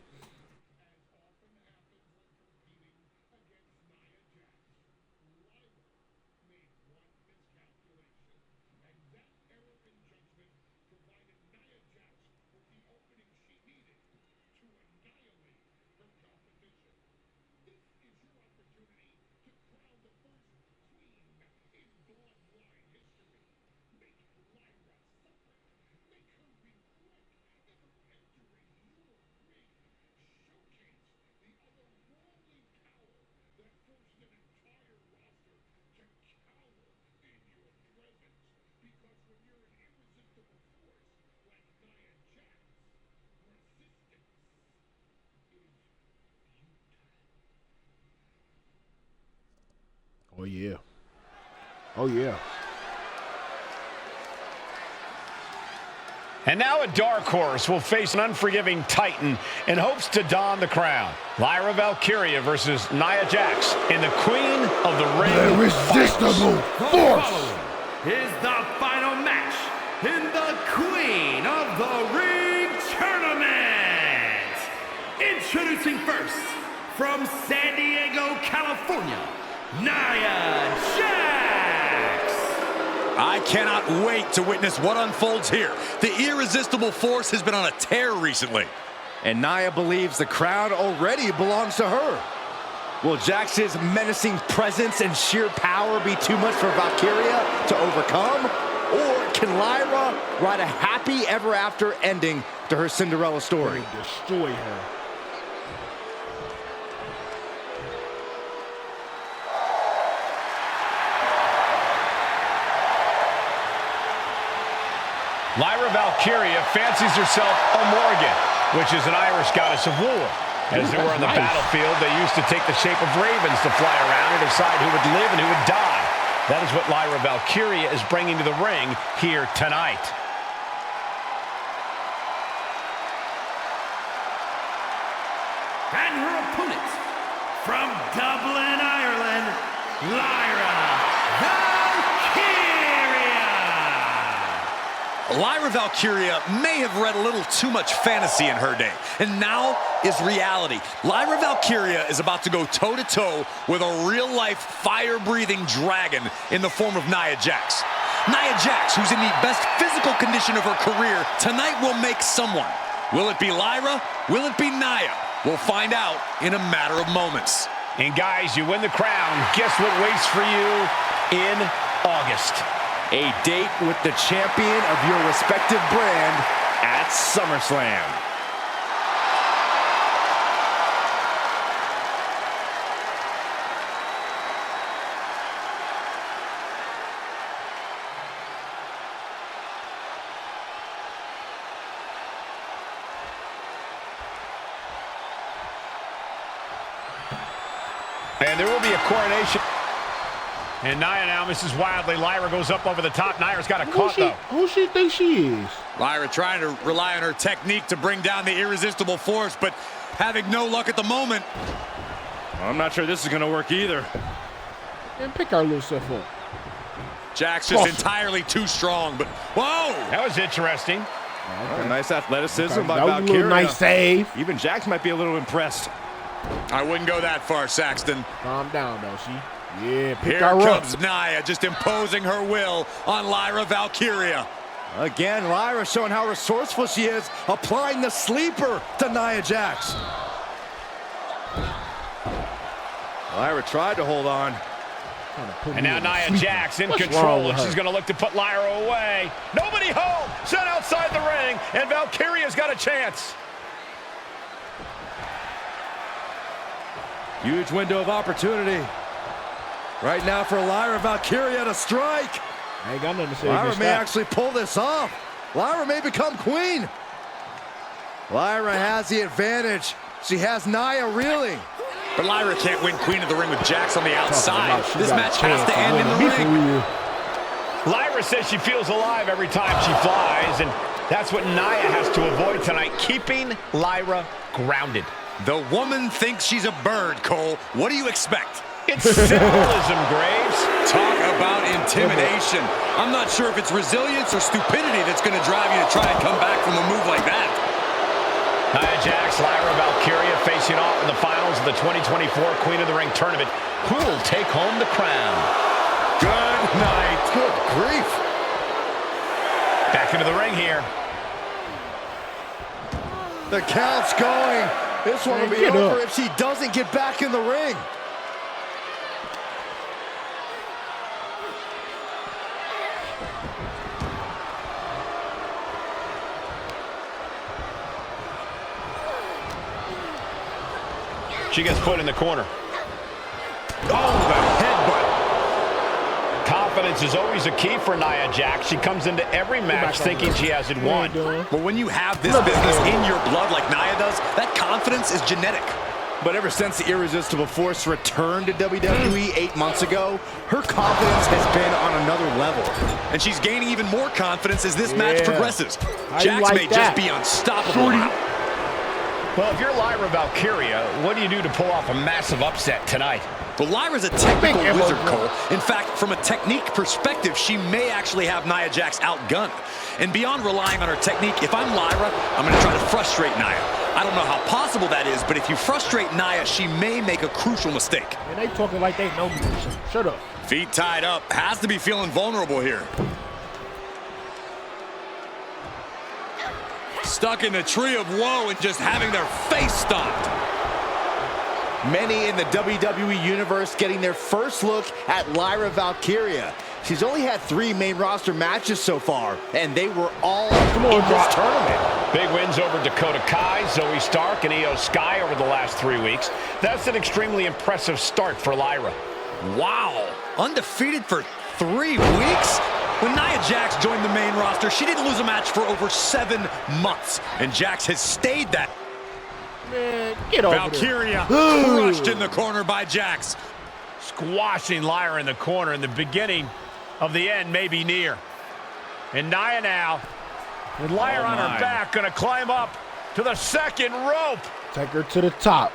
Oh, yeah. Oh, yeah. And now a dark horse will face an unforgiving Titan in hopes to don the crown. Lyra Valkyria versus Nia Jax in the Queen of the Ring. The Irresistible Force is the final match in the Queen of the Ring tournament. Introducing first, from San Diego, California, Nia Jax. I cannot wait to witness what unfolds here. The Irresistible Force has been on a tear recently. And Nia believes the crowd already belongs to her. Will Jax's menacing presence and sheer power be too much for Valkyria to overcome? Or can Lyra write a happy ever after ending to her Cinderella story? destroy her. Lyra Valkyria fancies herself a Morgan, which is an Irish goddess of war. As they were on the battlefield, they used to take the shape of ravens to fly around and decide who would live and who would die. That is what Lyra Valkyria is bringing to the ring here tonight. And her opponent, from Dublin, Ireland, Lyra Valkyria. Lyra Valkyria may have read a little too much fantasy in her day, and now is reality. Lyra Valkyria is about to go toe-to-toe with a real-life, fire-breathing dragon in the form of Nia Jax. Nia Jax, who's in the best physical condition of her career, tonight will make someone. Will it be Lyra? Will it be Nia? We'll find out in a matter of moments. And guys, you win the crown. Guess what waits for you in August? A date with the champion of your respective brand at SummerSlam. And there will be a coronation. And Nia now misses wildly. Lyra goes up over the top. Nia's got a caught, though. Who she think she is? Lyra trying to rely on her technique to bring down the Irresistible Force, but having no luck at the moment. I'm not sure this is going to work either. And pick our little stuff up. Jax just entirely too strong, but whoa! That was interesting. Oh, nice athleticism by That was a Valkyria. little nice save. Even Jax might be a little impressed. I wouldn't go that far, Saxton. Calm down, though. Yeah, pick Here her up. comes Nia, just imposing her will on Lyra Valkyria. Again, Lyra showing how resourceful she is, applying the sleeper to Nia Jax. Lyra tried to hold on. And now Nia Jax in control. She's going to look to put Lyra away. Nobody home. Sent outside the ring. And Valkyria's got a chance. Huge window of opportunity. Right now for Lyra Valkyria to strike. I ain't got nothing to say. Lyra may actually pull this off. Lyra may become queen. Lyra has the advantage. She has Nia reeling. But Lyra can't win Queen of the Ring with Jax on the outside. This match has to end in the ring. Lyra says she feels alive every time she flies, and that's what Nia has to avoid tonight, keeping Lyra grounded. The woman thinks she's a bird, Cole. What do you expect? It's symbolism, Graves. Talk about intimidation. I'm not sure if it's resilience or stupidity that's going to drive you to try and come back from a move like that. Nia Jax, Lyra Valkyria facing off in the finals of the 2024 Queen of the Ring tournament. Who will take home the crown? Good night. Good grief. Back into the ring here. The count's going. This one will be over if she doesn't get back in the ring. She gets put in the corner. Oh, the headbutt. Confidence is always a key for Nia Jax. She comes into every match thinking she has it won. But when you have this business in your blood like Nia does, that confidence is genetic. But ever since the Irresistible Force returned to WWE 8 months ago, her confidence has been on another level. And she's gaining even more confidence as this match progresses. How Jax may just be unstoppable now. Well, if you're Lyra Valkyria, what do you do to pull off a massive upset tonight? Well, Lyra's a technical wizard, Cole. In fact, from a technique perspective, she may actually have Nia Jax outgunned. And beyond relying on her technique, if I'm Lyra, I'm going to try to frustrate Nia. I don't know how possible that is, but if you frustrate Nia, she may make a crucial mistake. And they talking like they know me. Shut up. Feet tied up, has to be feeling vulnerable here. Stuck in the tree of woe and just having their face stomped. Many in the WWE Universe getting their first look at Lyra Valkyria. She's only had 3 main roster matches so far, and they were all in this tournament. Big wins over Dakota Kai, Zoe Stark, and Io Sky over the last 3 weeks. That's an extremely impressive start for Lyra. Wow, undefeated for 3 weeks? When Nia Jax joined the main roster, she didn't lose a match for over 7 months. And Jax has stayed that. Man, get over Valkyria crushed in the corner by Jax. Squashing Lyra in the corner, and the beginning of the end may be near. And Nia now, with Lyra on her back, gonna climb up to the second rope. Take her to the top.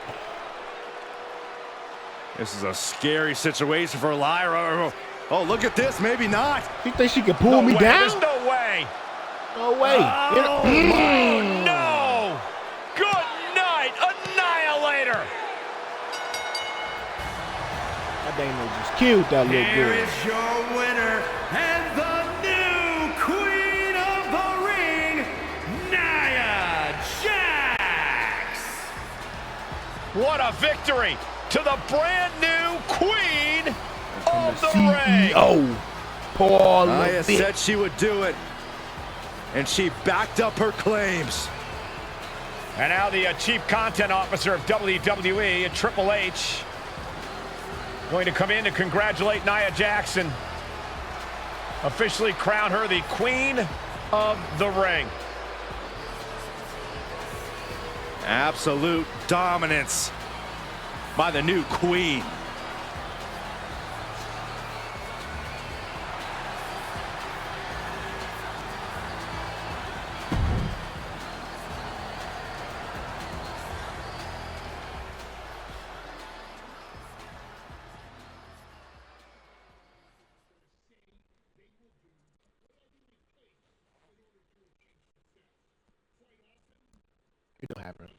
This is a scary situation for Lyra. Oh, look at this. Maybe not. You think she can pull me down? There's no way. No way. Oh, no. Good night, Annihilator. That dang just killed that little Here girl. is your winner and the new Queen of the Ring, Nia Jax. What a victory to the brand new Queen of the Ring. CEO, Paul. Nia said she would do it, and she backed up her claims. And now the Chief Content Officer of WWE, Triple H, going to come in to congratulate Nia Jax, officially crown her the Queen of the Ring. Absolute dominance by the new queen. It don't happen.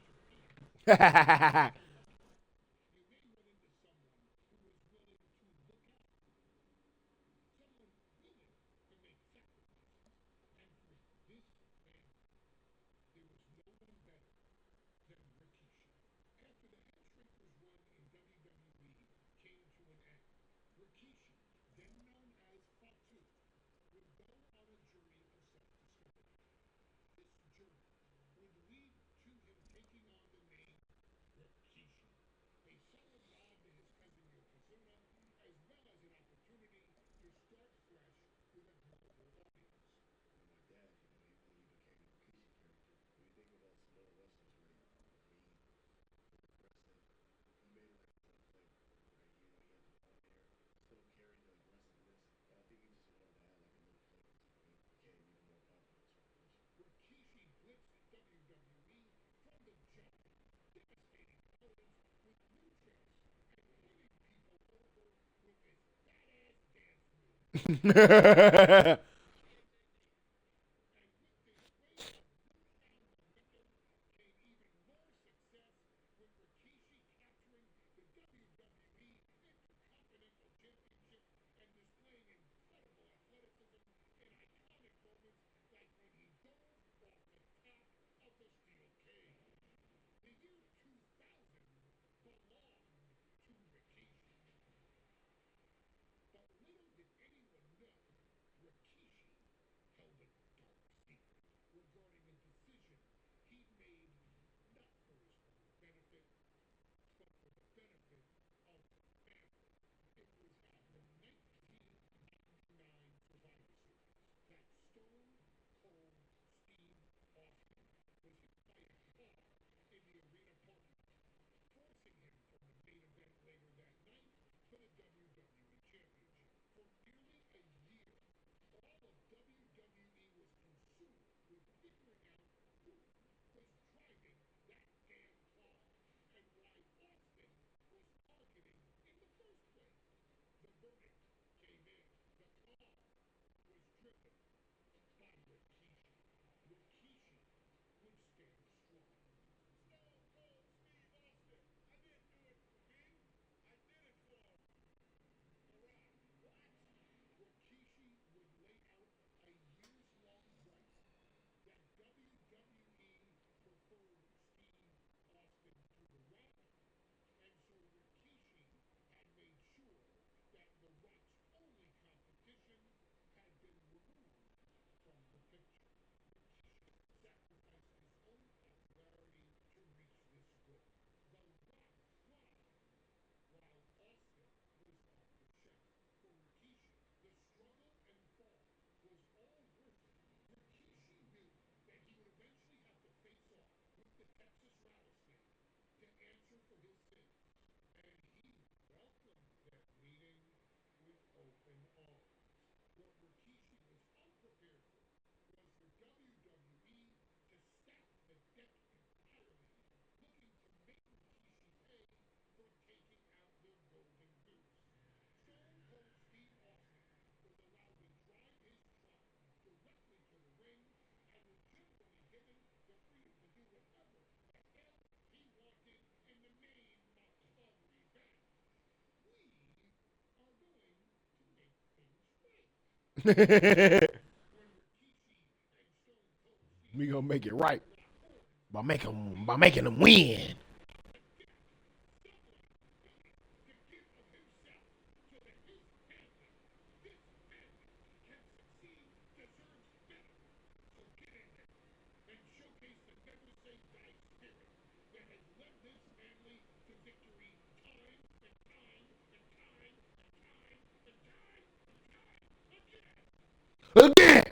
We gonna make it right by making them win. Again.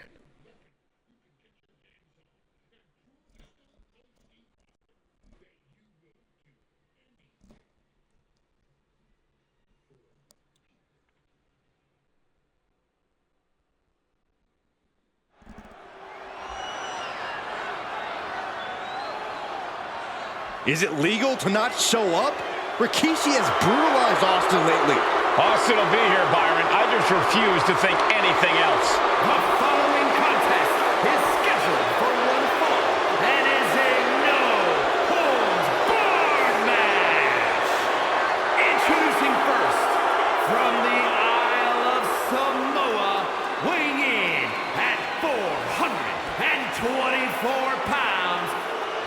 Is it legal to not show up? Rikishi has brutalized Austin lately. Austin will be here, Byron. I just refuse to think anything else. The following contest is scheduled for one fall and is a no-holds-barred match. Introducing first, from the Isle of Samoa, weighing in at 424 pounds,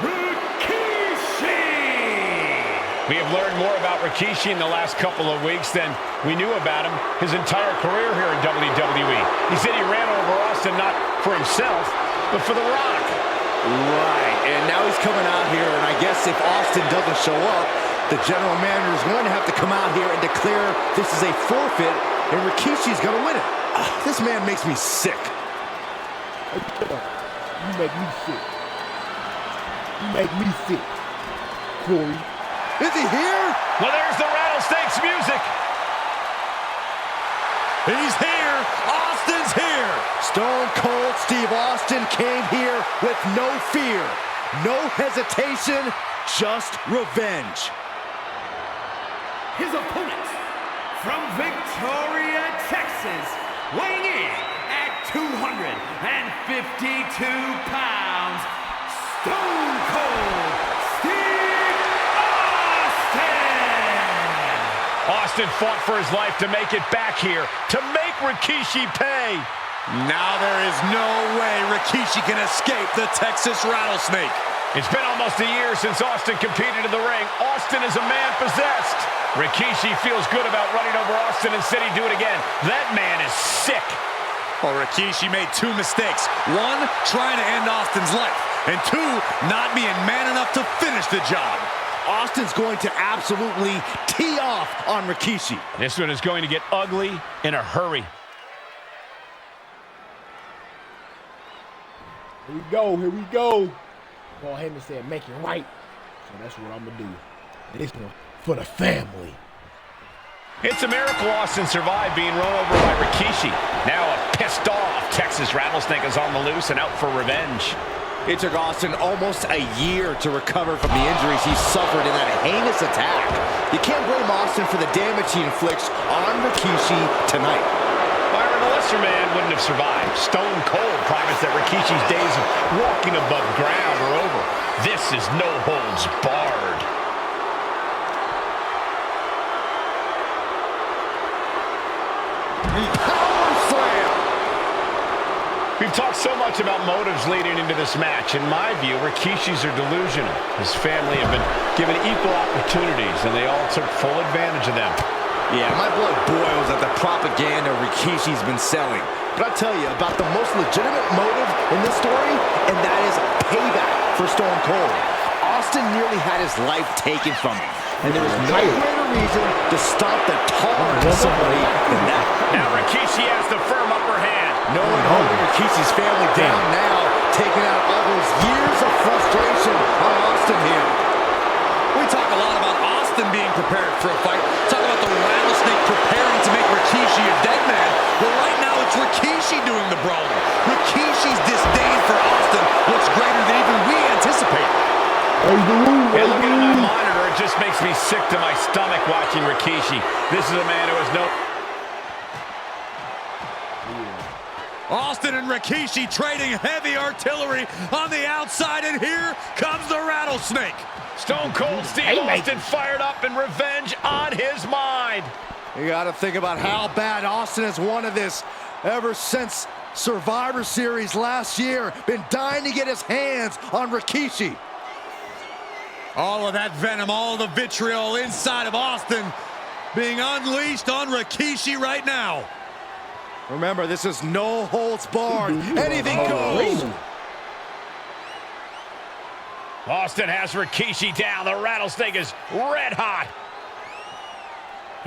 Rikishi! We have learned more about Rikishi in the last couple of weeks than we knew about him his entire career here in WWE. He said he ran over Austin not for himself, but for The Rock. Right, and now he's coming out here, and I guess if Austin doesn't show up, the general manager is going to have to come out here and declare this is a forfeit, and Rikishi's going to win it. This man makes me sick. You make me sick. You make me sick, Corey. Is he here? Well, there's the Rattlesnakes music. He's here. Austin's here. Stone Cold Steve Austin came here with no fear, no hesitation, just revenge. His opponent, from Victoria, Texas, weighing in at 252 pounds, Stone Cold Steve Austin! Austin fought for his life to make it back here, to make Rikishi pay. Now there is no way Rikishi can escape the Texas Rattlesnake. It's been almost a year since Austin competed in the ring. Austin is a man possessed. Rikishi feels good about running over Austin and said he'd do it again. That man is sick. Well, Rikishi made two mistakes. One, trying to end Austin's life. And two, not being man enough to finish the job. Austin's going to absolutely tee off on Rikishi. This one is going to get ugly in a hurry. Here we go, here we go. Paul Heyman said, make it right. So that's what I'm going to do. This one for the family. It's a miracle Austin survived being run over by Rikishi. Now a pissed off Texas Rattlesnake is on the loose and out for revenge. It took Austin almost a year to recover from the injuries he suffered in that heinous attack. You can't blame Austin for the damage he inflicts on Rikishi tonight. Byron, a lesser man wouldn't have survived. Stone Cold promised that Rikishi's days of walking above ground are over. This is no holds barred. Power slam! We've talked so much about motives leading into this match. In my view, Rikishi's are delusional. His family have been given equal opportunities, and they all took full advantage of them. Yeah, my blood boils at the propaganda Rikishi's been selling. But I'll tell you about the most legitimate motive in this story, and that is payback for Stone Cold. Austin nearly had his life taken from him, and there was no greater reason to stop the tar out of somebody than that. Now Rikishi has the firm upper hand. No one holding Rikishi's family down now, taking out all those years of frustration on Austin here. We talk a lot about Austin being prepared for a fight. Talk about the Rattlesnake preparing to make Rikishi a dead man. But right now it's Rikishi doing the brawling. Rikishi's disdain for Austin looks greater than even we anticipated. And looking at my monitor, it just makes me sick to my stomach watching Rikishi. This is a man who has no... Austin and Rikishi trading heavy artillery on the outside, and here comes the Rattlesnake. Stone Cold Steve Austin fired up and revenge on his mind. You got to think about how bad Austin has wanted this ever since Survivor Series last year. Been dying to get his hands on Rikishi. All of that venom, all of the vitriol inside of Austin being unleashed on Rikishi right now. Remember, this is no holds barred. Anything goes. Austin has Rikishi down. The Rattlesnake is red hot.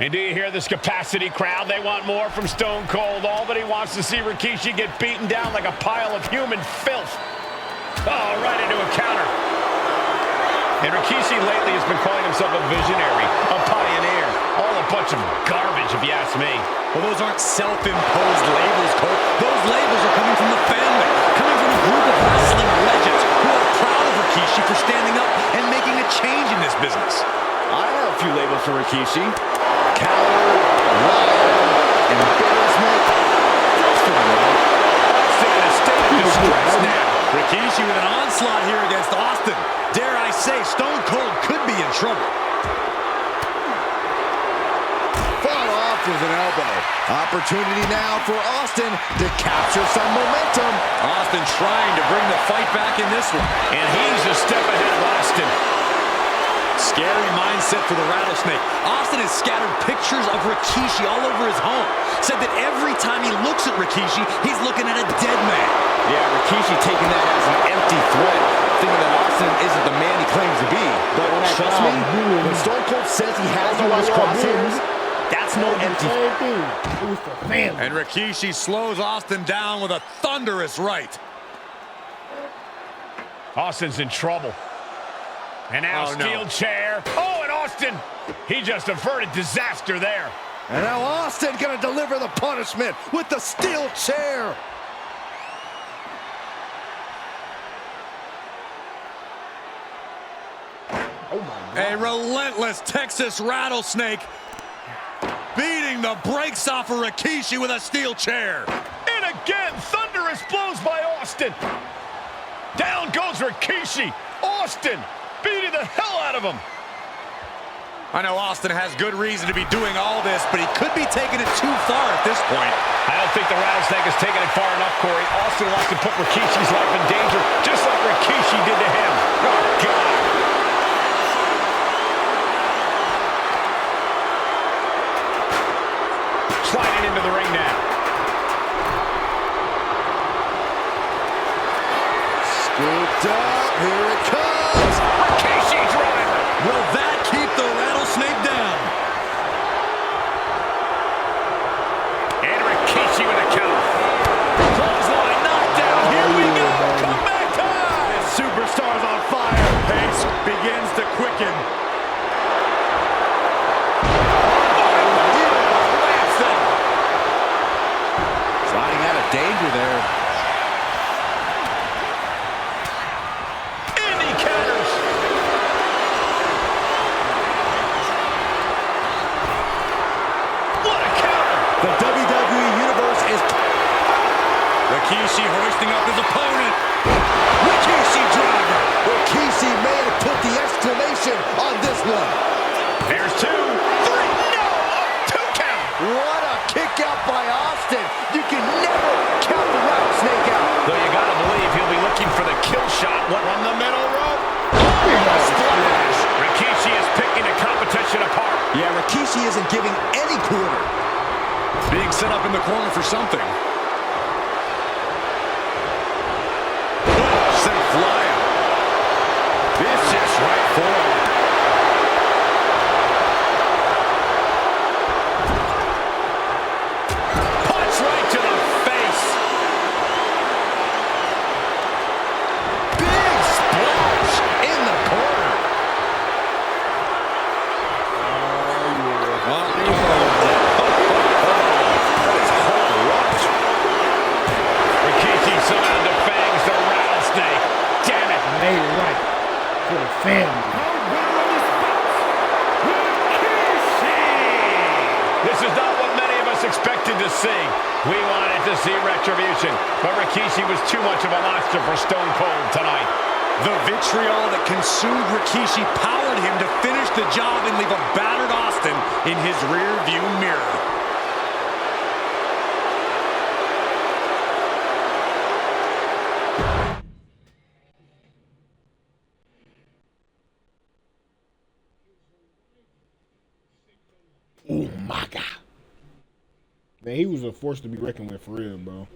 And do you hear this capacity crowd? They want more from Stone Cold. All that he wants to see Rikishi get beaten down like a pile of human filth. Oh, right into a counter. And Rikishi lately has been calling himself a visionary, a pioneer. All a bunch of garbage, if you ask me. Well, those aren't self-imposed labels, Cole. Those labels are coming from the family, coming from a group of wrestling legends who are proud of Rikishi for standing up and making a change in this business. I have a few labels for Rikishi. Coward, liar, embarrassment. Just for the moment. Austin in a state of distress now. Rikishi with an onslaught here against Austin. Dare I say, Stone Cold could be in trouble. Fought off with an elbow. Opportunity now for Austin to capture some momentum. Austin trying to bring the fight back in this one. And he's a step ahead of Austin. Scary mindset for the Rattlesnake. Austin has scattered pictures of Rikishi all over his home. Said that every time he looks at Rikishi, he's looking at a dead man. Yeah, Rikishi taking that as an empty threat, thinking that Austin isn't the man he claims to be. But trust me, when Stone Cold says he has no crosshairs, that's no empty. And Rikishi slows Austin down with a thunderous right. Austin's in trouble. And now steel chair. Oh, and Austin, he just averted disaster there. And now Austin gonna deliver the punishment with the steel chair. A relentless Texas Rattlesnake beating Taking the brakes off of Rikishi with a steel chair. And again, thunderous blows by Austin. Down goes Rikishi. Austin beating the hell out of him. I know Austin has good reason to be doing all this, but he could be taking it too far at this point. I don't think the rattlesnake has taken it far enough, Corey. Austin wants to put Rikishi's life in danger, just like Rikishi did to him. Oh, God. Sliding into the ring now. Scooped up. Here it comes. Rikishi driver. Will that keep the rattlesnake down? And Rikishi with a count. Clothesline knockdown. Here we go. Comeback time. This superstar's on fire. Pace begins to quicken. Sliding out of danger there. And he counters. What a counter. The WWE Universe is... Rikishi hoisting up his opponent. Rikishi driver. Rikishi may have put the exclamation on this one. There's 2, 3, no, 2 count. What a kick out by Austin. You can never count the rattlesnake out. Though you gotta believe he'll be looking for the kill shot. What on the middle rope? Oh, splash! Rikishi is picking the competition apart. Yeah, Rikishi isn't giving any quarter. Being set up in the corner for something. Sent flying. Vicious right forward. Punch right to the face. Big splash in the corner. Rikishi somehow defangs the rattlesnake. Damn it. Made it right for the family. This is not what many of us expected to see. We wanted to see retribution, but Rikishi was too much of a monster for Stone Cold tonight. The vitriol that consumed Rikishi powered him to finish the job and leave a battered Austin in his rear-view mirror. Oh my God. Man, he was a force to be reckoned with for real, bro.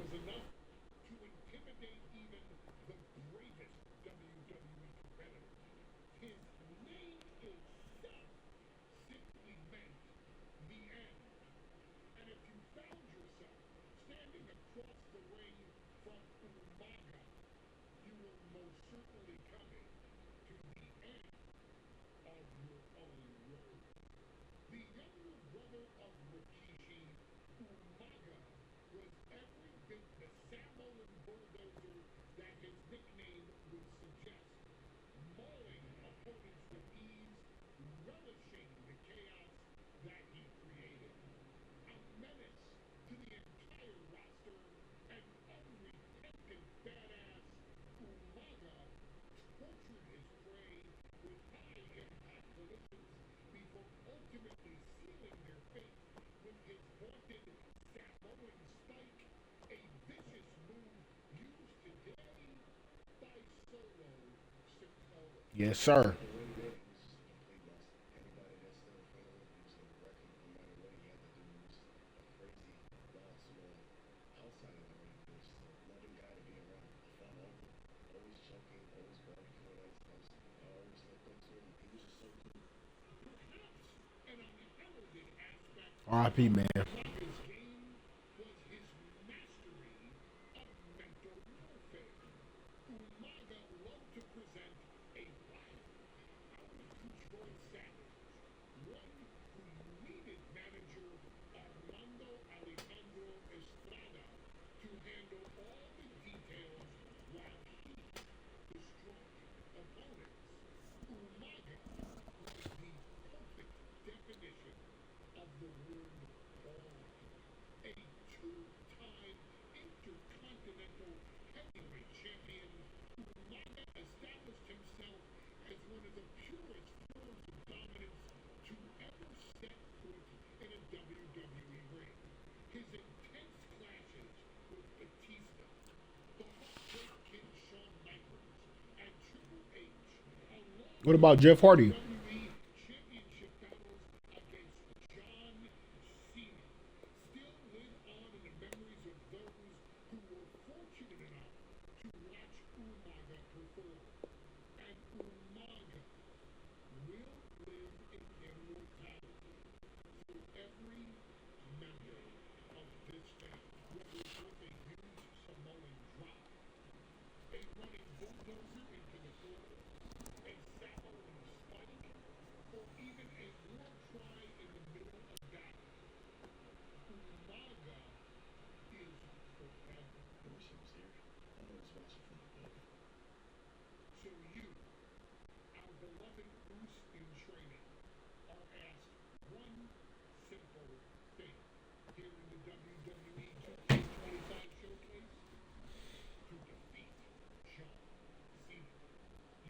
Yes, sir. RIP, man. What about Jeff Hardy?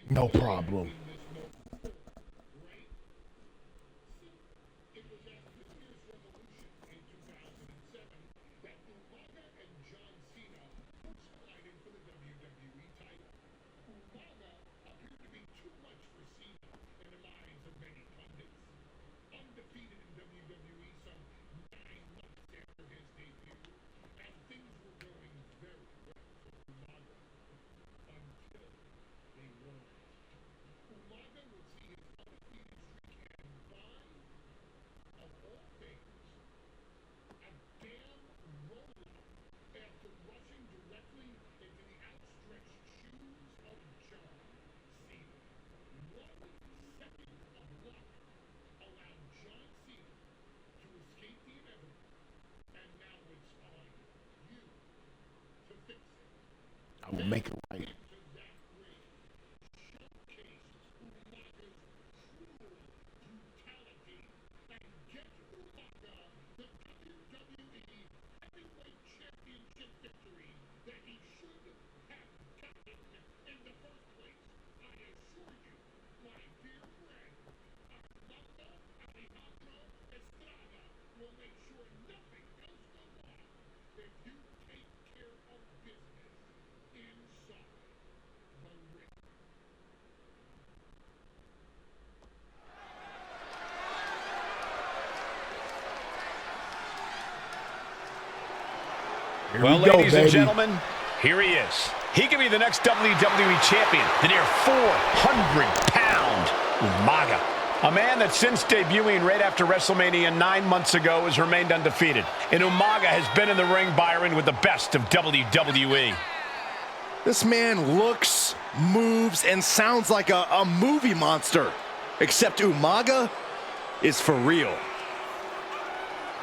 No problem. I will make it right. Well, ladies and gentlemen, here he is. He could be the next WWE champion, the near 400-pound Umaga. A man that since debuting right after WrestleMania 9 months ago has remained undefeated. And Umaga has been in the ring, Byron, with the best of WWE. This man looks, moves, and sounds like a movie monster. Except Umaga is for real.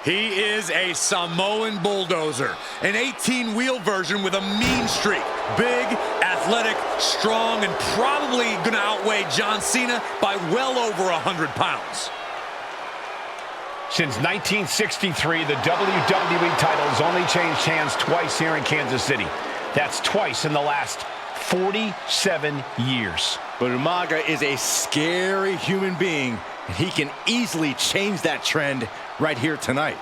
He is a Samoan bulldozer, an 18-wheel version with a mean streak. Big, athletic, strong, and probably going to outweigh John Cena by well over 100 pounds. Since 1963, the WWE title has only changed hands twice here in Kansas City. That's twice in the last 47 years. But Umaga is a scary human being, and he can easily change that trend right here tonight.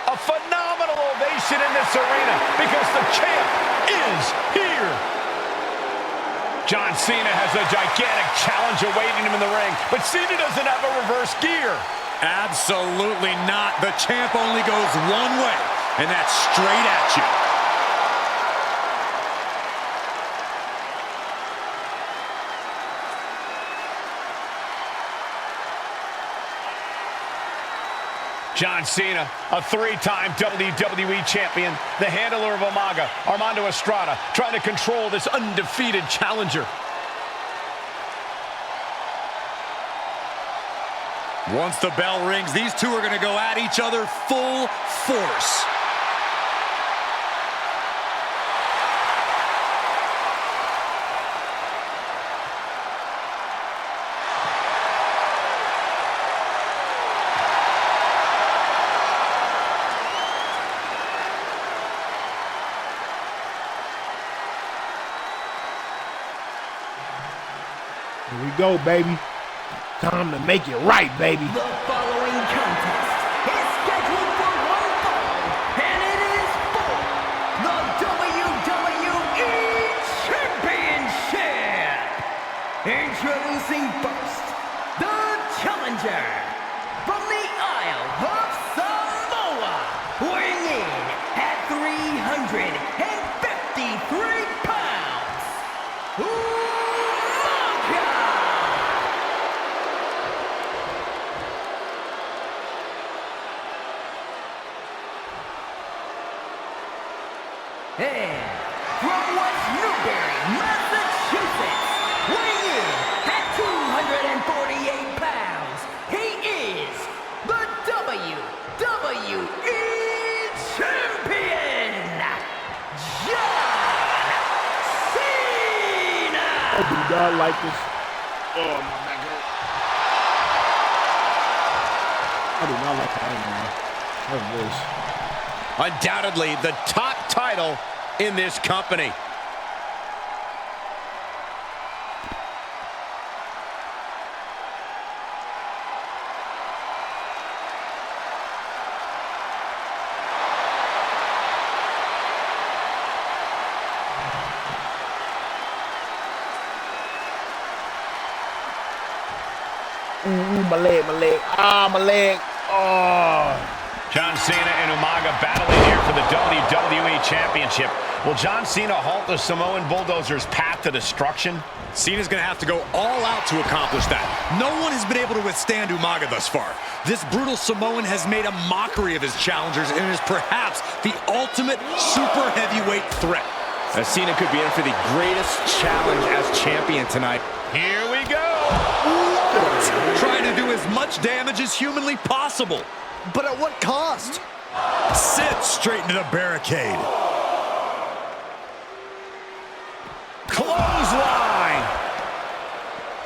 A phenomenal ovation in this arena because the champ is here. John Cena has a gigantic challenge awaiting him in the ring, but Cena doesn't have a reverse gear. Absolutely not. The champ only goes one way, and that's straight at you. John Cena, a three-time WWE champion, the handler of Umaga, Armando Estrada, trying to control this undefeated challenger. Once the bell rings, these two are going to go at each other full force. Here we go, baby. Time to make it right, baby. The following contest is scheduled for one fall, and it is for the WWE Championship. Introducing first, the challenger from the Isle of Samoa, weighing in at 353 pounds. And from West Newbury, Massachusetts, weighing in at 248 pounds, he is the WWE Champion, John Cena! I do not like this. Oh, my back hurt. I do not like that, man. That voice. Undoubtedly the top title in this company. Ooh, my leg. Ah, my leg. Oh. John Cena and Umaga battling here for the WWE Championship. Will John Cena halt the Samoan Bulldozer's path to destruction? Cena's going to have to go all out to accomplish that. No one has been able to withstand Umaga thus far. This brutal Samoan has made a mockery of his challengers and is perhaps the ultimate super heavyweight threat. Cena could be in for the greatest challenge as champion tonight. Here we go. Trying to do as much damage as humanly possible. But at what cost? Sit straight into the barricade. Clothesline.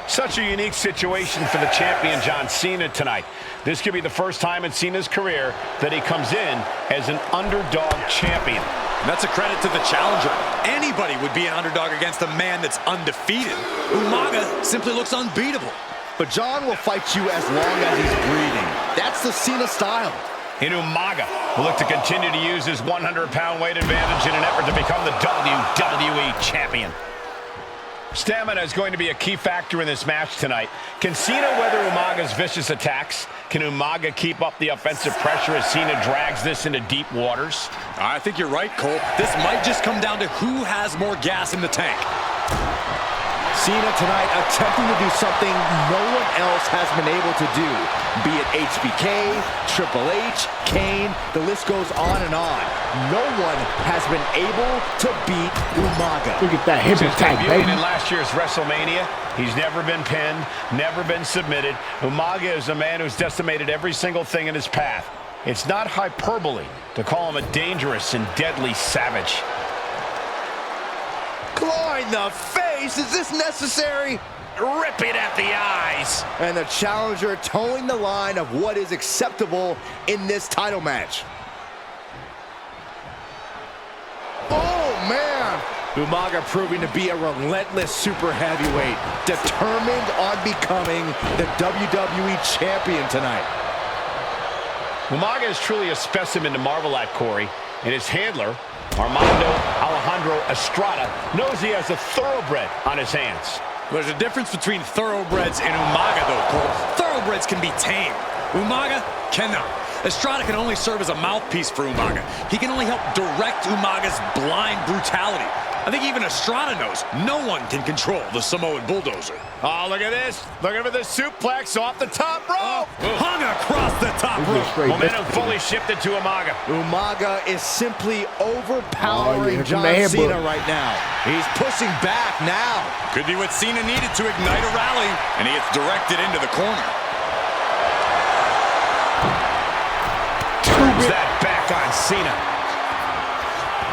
Such a unique situation for the champion John Cena tonight. This could be the first time in Cena's career that he comes in as an underdog champion. And that's a credit to the challenger. Anybody would be an underdog against a man that's undefeated. Umaga simply looks unbeatable. But John will fight you as long as he's breathing. That's the Cena style. And Umaga will look to continue to use his 100-pound weight advantage in an effort to become the WWE Champion. Stamina is going to be a key factor in this match tonight. Can Cena weather Umaga's vicious attacks? Can Umaga keep up the offensive pressure as Cena drags this into deep waters? I think you're right, Cole. This might just come down to who has more gas in the tank. Cena tonight attempting to do something no one else has been able to do. Be it HBK, Triple H, Kane, the list goes on and on. No one has been able to beat Umaga. Look at that hip attack, baby. In last year's WrestleMania, he's never been pinned, never been submitted. Umaga is a man who's decimated every single thing in his path. It's not hyperbole to call him a dangerous and deadly savage. Claw in the face, is this necessary? Rip it at the eyes. And the challenger towing the line of what is acceptable in this title match. Oh, man. Umaga proving to be a relentless super heavyweight, determined on becoming the WWE Champion tonight. Umaga is truly a specimen to marvel at, Corey, and his handler, Armando Alejandro Estrada, knows he has a thoroughbred on his hands. There's a difference between thoroughbreds and Umaga, though, Cole. Thoroughbreds can be tamed. Umaga cannot. Estrada can only serve as a mouthpiece for Umaga. He can only help direct Umaga's blind brutality. I think even Estrada knows no one can control the Samoan Bulldozer. Oh, look at this. Looking for the suplex off the top rope. Hung across the top rope. Momentum fully shifted to Umaga. Umaga is simply overpowering John Cena right now. He's pushing back now. Could be what Cena needed to ignite a rally, and he gets directed into the corner. Turns that back on Cena.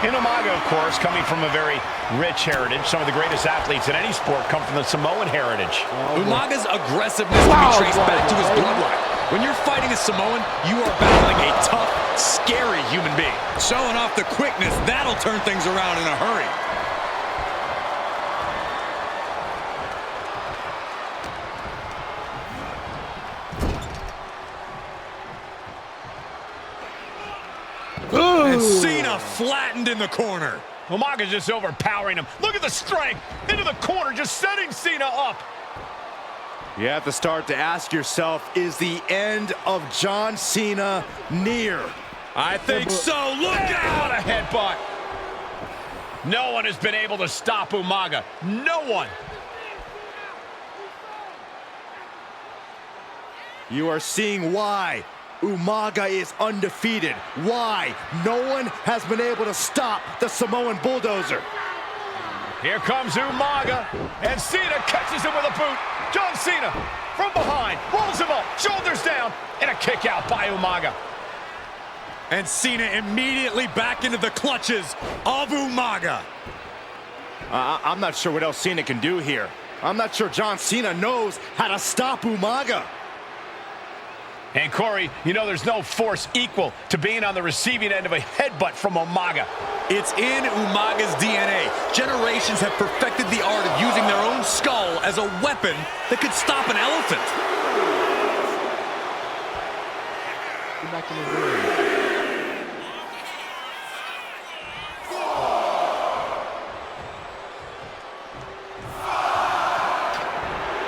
And Umaga, of course, coming from a very rich heritage. Some of the greatest athletes in any sport come from the Samoan heritage. Umaga's aggressiveness can be traced back to his bloodline. When you're fighting a Samoan, you are battling a tough, scary human being. Showing off the quickness, that'll turn things around in a hurry. And Cena flattened in the corner. Umaga's just overpowering him. Look at the strength. Into the corner, just setting Cena up. You have to start to ask yourself, is the end of John Cena near? I think so. Look out! What a headbutt. No one has been able to stop Umaga. No one. You are seeing why Umaga is undefeated. Why no one has been able to stop the Samoan bulldozer. Here comes Umaga, and Cena catches him with a boot. John Cena from behind, rolls him up, shoulders down, and a kick out by Umaga. And Cena immediately back into the clutches of Umaga. I'm not sure what else Cena can do here. I'm not sure John Cena knows how to stop Umaga. And Corey, you know there's no force equal to being on the receiving end of a headbutt from Umaga. It's in Umaga's DNA. Generations have perfected the art of using their own skull as a weapon that could stop an elephant. Get back in the ring.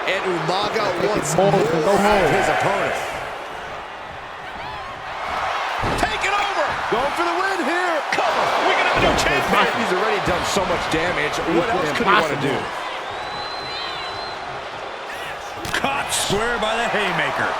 And Umaga wants more out of his opponent. Taking over. Going for the win here. Cover. We can have a new champion. He's already done so much damage. What else could he want to do? Caught square by the haymaker.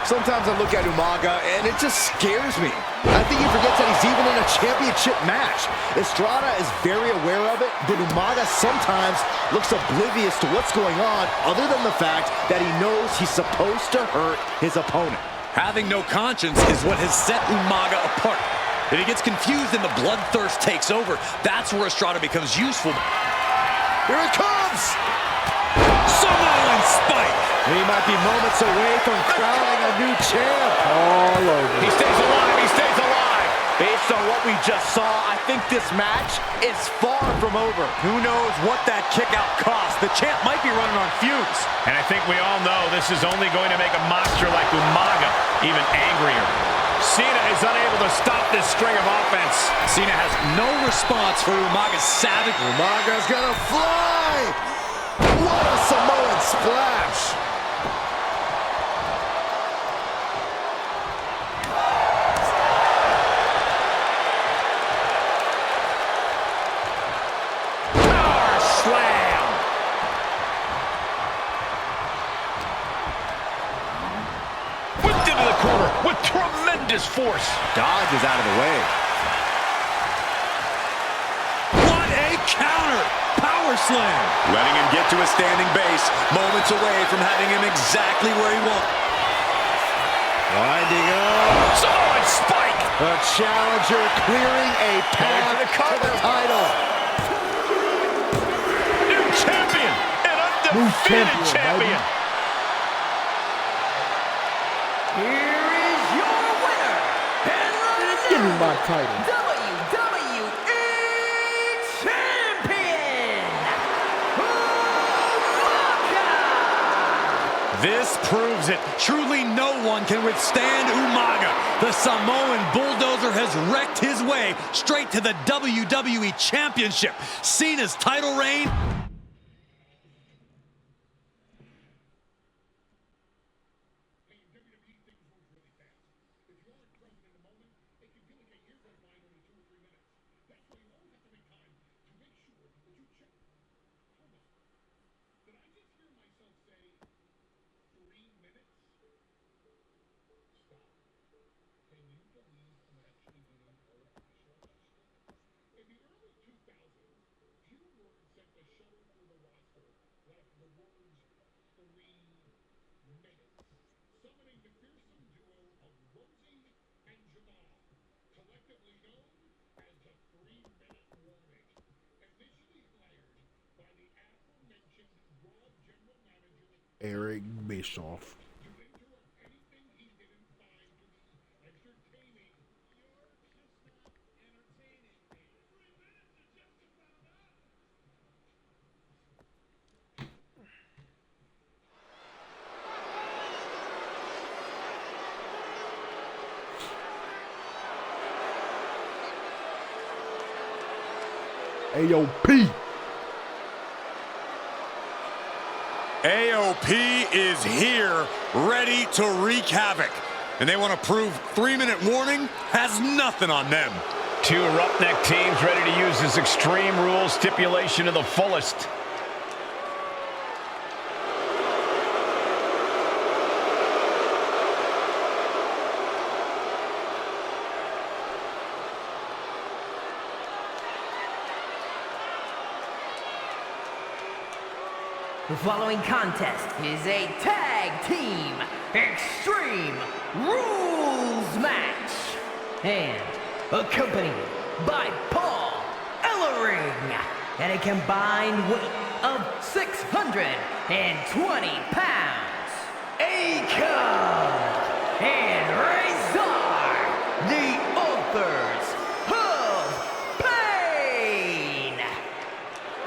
Sometimes I look at Umaga and it just scares me. I think he forgets that he's even in a championship match. Estrada is very aware of it, but Umaga sometimes looks oblivious to what's going on, other than the fact that he knows he's supposed to hurt his opponent. Having no conscience is what has set Umaga apart. If he gets confused and the bloodthirst takes over, that's where Estrada becomes useful. Here it comes! Samoan spike! He might be moments away from crowning a new champ. All over. He stays alive. He stays alive. Based on what we just saw, I think this match is far from over. Who knows what that kick out cost? The champ might be running on fumes. And I think we all know this is only going to make a monster like Umaga even angrier. Cena is unable to stop this string of offense. Cena has no response for Umaga's savage. Umaga's gonna fly! What a Samoan splash! Power slam. Whipped into the corner with tremendous force. Dodge is out of the way. What a counter! Power slam! Letting him get to a standing base, moments away from having him exactly where he wants. Winding up. Samoan spike. The challenger clearing a path to the title. New champion. An undefeated champion. Here is your winner, and Give me my title. WWE Champion, Umaga! This proves it. Truly no one can withstand Umaga. The Samoan bulldozer has wrecked his way straight to the WWE Championship. Cena's title reign. Eric Bischoff. AOP. AOP is here, ready to wreak havoc. And they want to prove 3-minute warning has nothing on them. Two roughneck teams ready to use this Extreme Rules stipulation to the fullest. The following contest is a tag team Extreme Rules match and accompanied by Paul Ellering at a combined weight of 620 pounds. Akon and Razor, the authors of pain.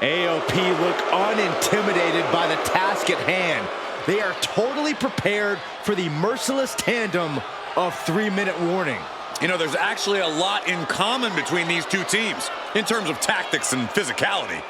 AOP look unintimidated by the task at hand. They are totally prepared for the merciless tandem of 3-minute warning. You know, there's actually a lot in common between these two teams in terms of tactics and physicality.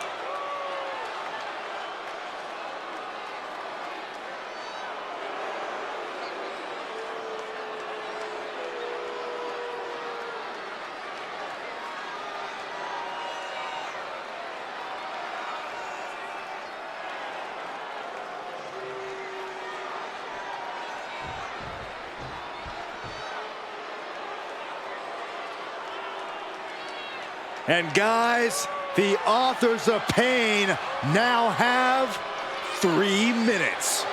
And guys, the authors of pain now have 3 minutes.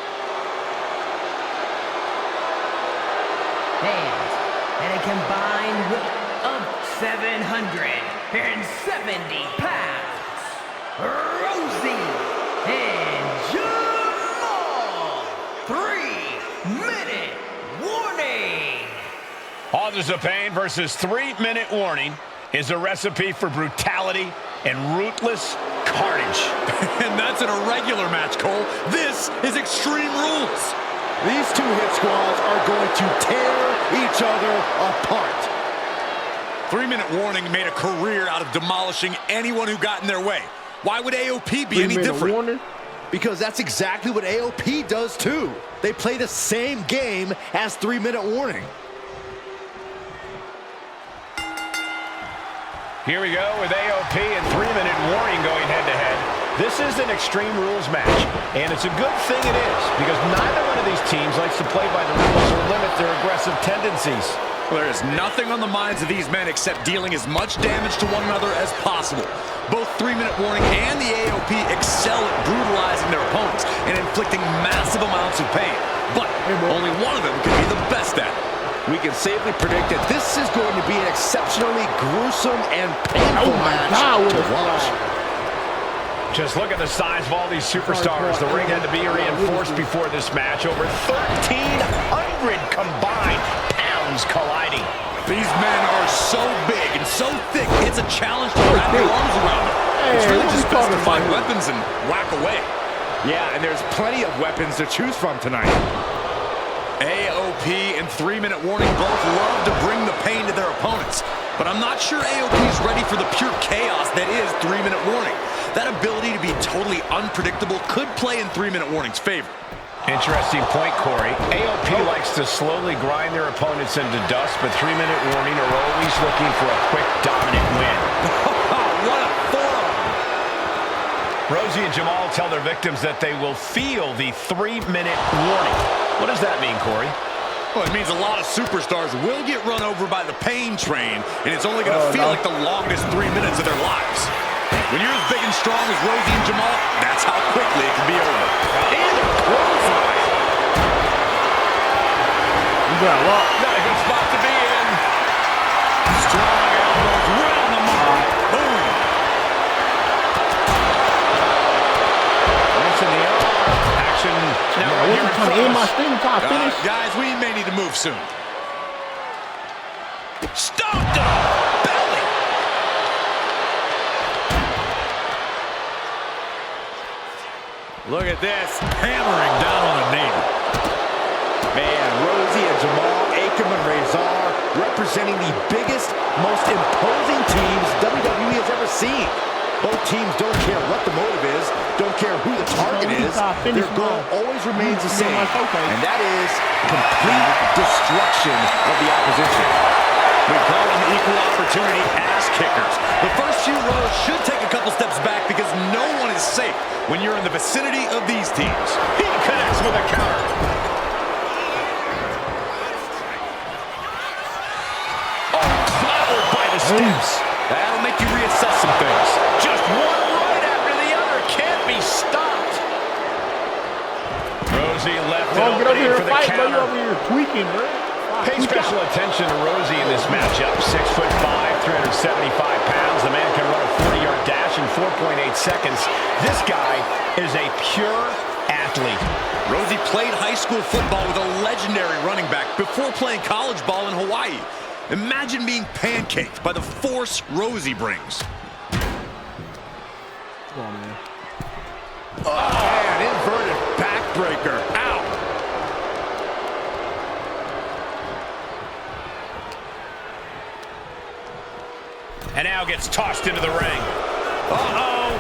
And at a combined weight of 770 pounds, Rosie and Jamal. 3-minute warning. Authors of Pain versus 3-minute warning is a recipe for brutality and ruthless carnage. And that's an irregular match, Cole. This is Extreme Rules. These two hit squads are going to tear each other apart. 3-minute warning made a career out of demolishing anyone who got in their way. Why would AOP be any different? Warning? Because that's exactly what AOP does too. They play the same game as 3-minute warning. Here we go with AOP and 3-minute warning going head-to-head. This is an Extreme Rules match, and it's a good thing it is, because neither one of these teams likes to play by the rules or limit their aggressive tendencies. Well, there is nothing on the minds of these men except dealing as much damage to one another as possible. Both 3-minute warning and the AOP excel at brutalizing their opponents and inflicting massive amounts of pain. But only one of them can be the best at it. We can safely predict that this is going to be an exceptionally gruesome and painful match to watch. Just look at the size of all these superstars. The ring had to be reinforced before this match. Over 1,300 combined pounds colliding. These men are so big and so thick, it's a challenge to wrap your arms around them. It's really just best to find weapons and whack away. Yeah, and there's plenty of weapons to choose from tonight. AOP and 3-minute warning both love to bring the pain to their opponents. But I'm not sure AOP is ready for the pure chaos that is 3-minute warning. That ability to be totally unpredictable could play in 3-minute warning's favor. Interesting point, Corey. AOP likes to slowly grind their opponents into dust, but 3-minute warning are always looking for a quick, dominant win. What a forearm! Rosie and Jamal tell their victims that they will feel the 3-minute warning. What does that mean, Corey? Well, it means a lot of superstars will get run over by the pain train, and it's only going to feel like the longest 3 minutes of their lives. When you're as big and strong as Rosie and Jamal, that's how quickly it can be over. And a clothesline. Not a good spot to be in. Strong elbows right on the mark. Boom. Once in the arm. Action now finish. Guys, we may need to move soon. Stomped it off belly. Look at this, hammering down on the knee. Man, Rosie and Jamal, Akam and Razor representing the biggest, most imposing teams WWE has ever seen. Both teams don't care what the motive is, don't care who the target is. Their goal always remains the same, and that is complete destruction of the opposition. We call them equal opportunity ass kickers. The first few rows should take a couple steps back because no one is safe when you're in the vicinity of these teams. He connects with a counter. Oh, clobbered by the steps. That'll make you reassess some things. Just one right after the other. Can't be stopped. Rosie left it Get over opening here for and the fight, bro. You counter. over here tweaking, bro. Pay special attention to Rosie in this matchup. 6'5", 375 pounds. The man can run a 40-yard dash in 4.8 seconds. This guy is a pure athlete. Rosie played high school football with a legendary running back before playing college ball in Hawaii. Imagine being pancaked by the force Rosie brings. Come on, man. Oh, man, inverted backbreaker. Ow. And now gets tossed into the ring. Uh-oh.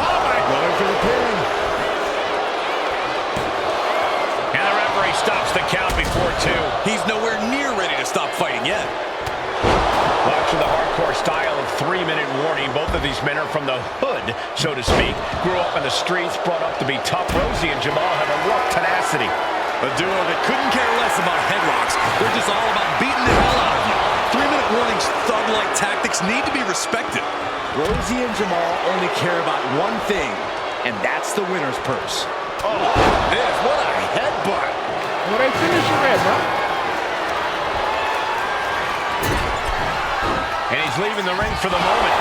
Oh, my. Going for the pin. And the referee stops the count before 2. He's nowhere near ready to stop fighting yet. Watching the hardcore style of 3-minute warning. Both of these men are from the hood, so to speak. Grew up in the streets, brought up to be tough. Rosie and Jamal have a rough tenacity. A duo that couldn't care less about headlocks. They're just all about beating the hell out of you. 3-minute warnings, thug-like tactics need to be respected. Rosie and Jamal only care about one thing, and that's the winner's purse. Oh, this, what a headbutt. Well, they finishing that, bro. And he's leaving the ring for the moment.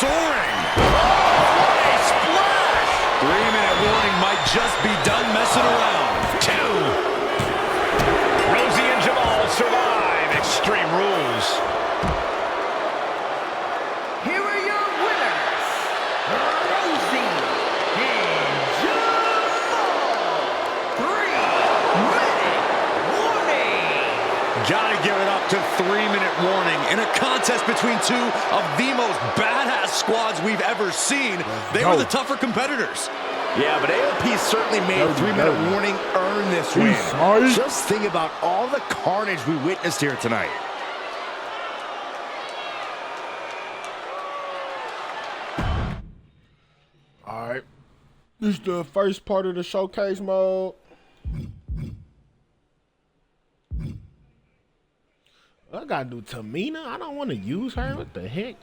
Soaring. What a splash. 3-minute warning might just be done messing around. 2. Rosie and Jamal survive Extreme Rules. Here are your winners, Rosie and Jamal. 3-minute warning. Gotta give it up to 3-minute warning. In a contest between two of the most badass squads we've ever seen, they were the tougher competitors. Yeah, but AOP certainly made 3-minute warning earn this win. sorry. Just think about all the carnage we witnessed here tonight. All right. This is the first part of the showcase mode. I gotta do Tamina. I don't want to use her. What the heck?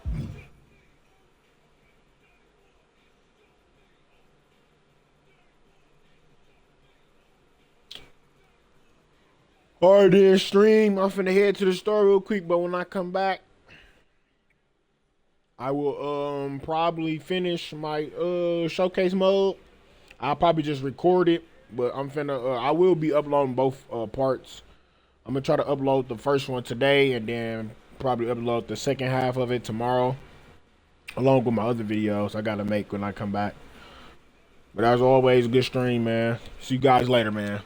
Alright then, stream. I'm finna head to the store real quick, but when I come back, I will probably finish my showcase mode. I'll probably just record it, but I'm finna I will be uploading both parts. I'm gonna try to upload the first one today and then probably upload the second half of it tomorrow, along with my other videos I gotta make when I come back. But as always, good stream, man. See you guys later, man.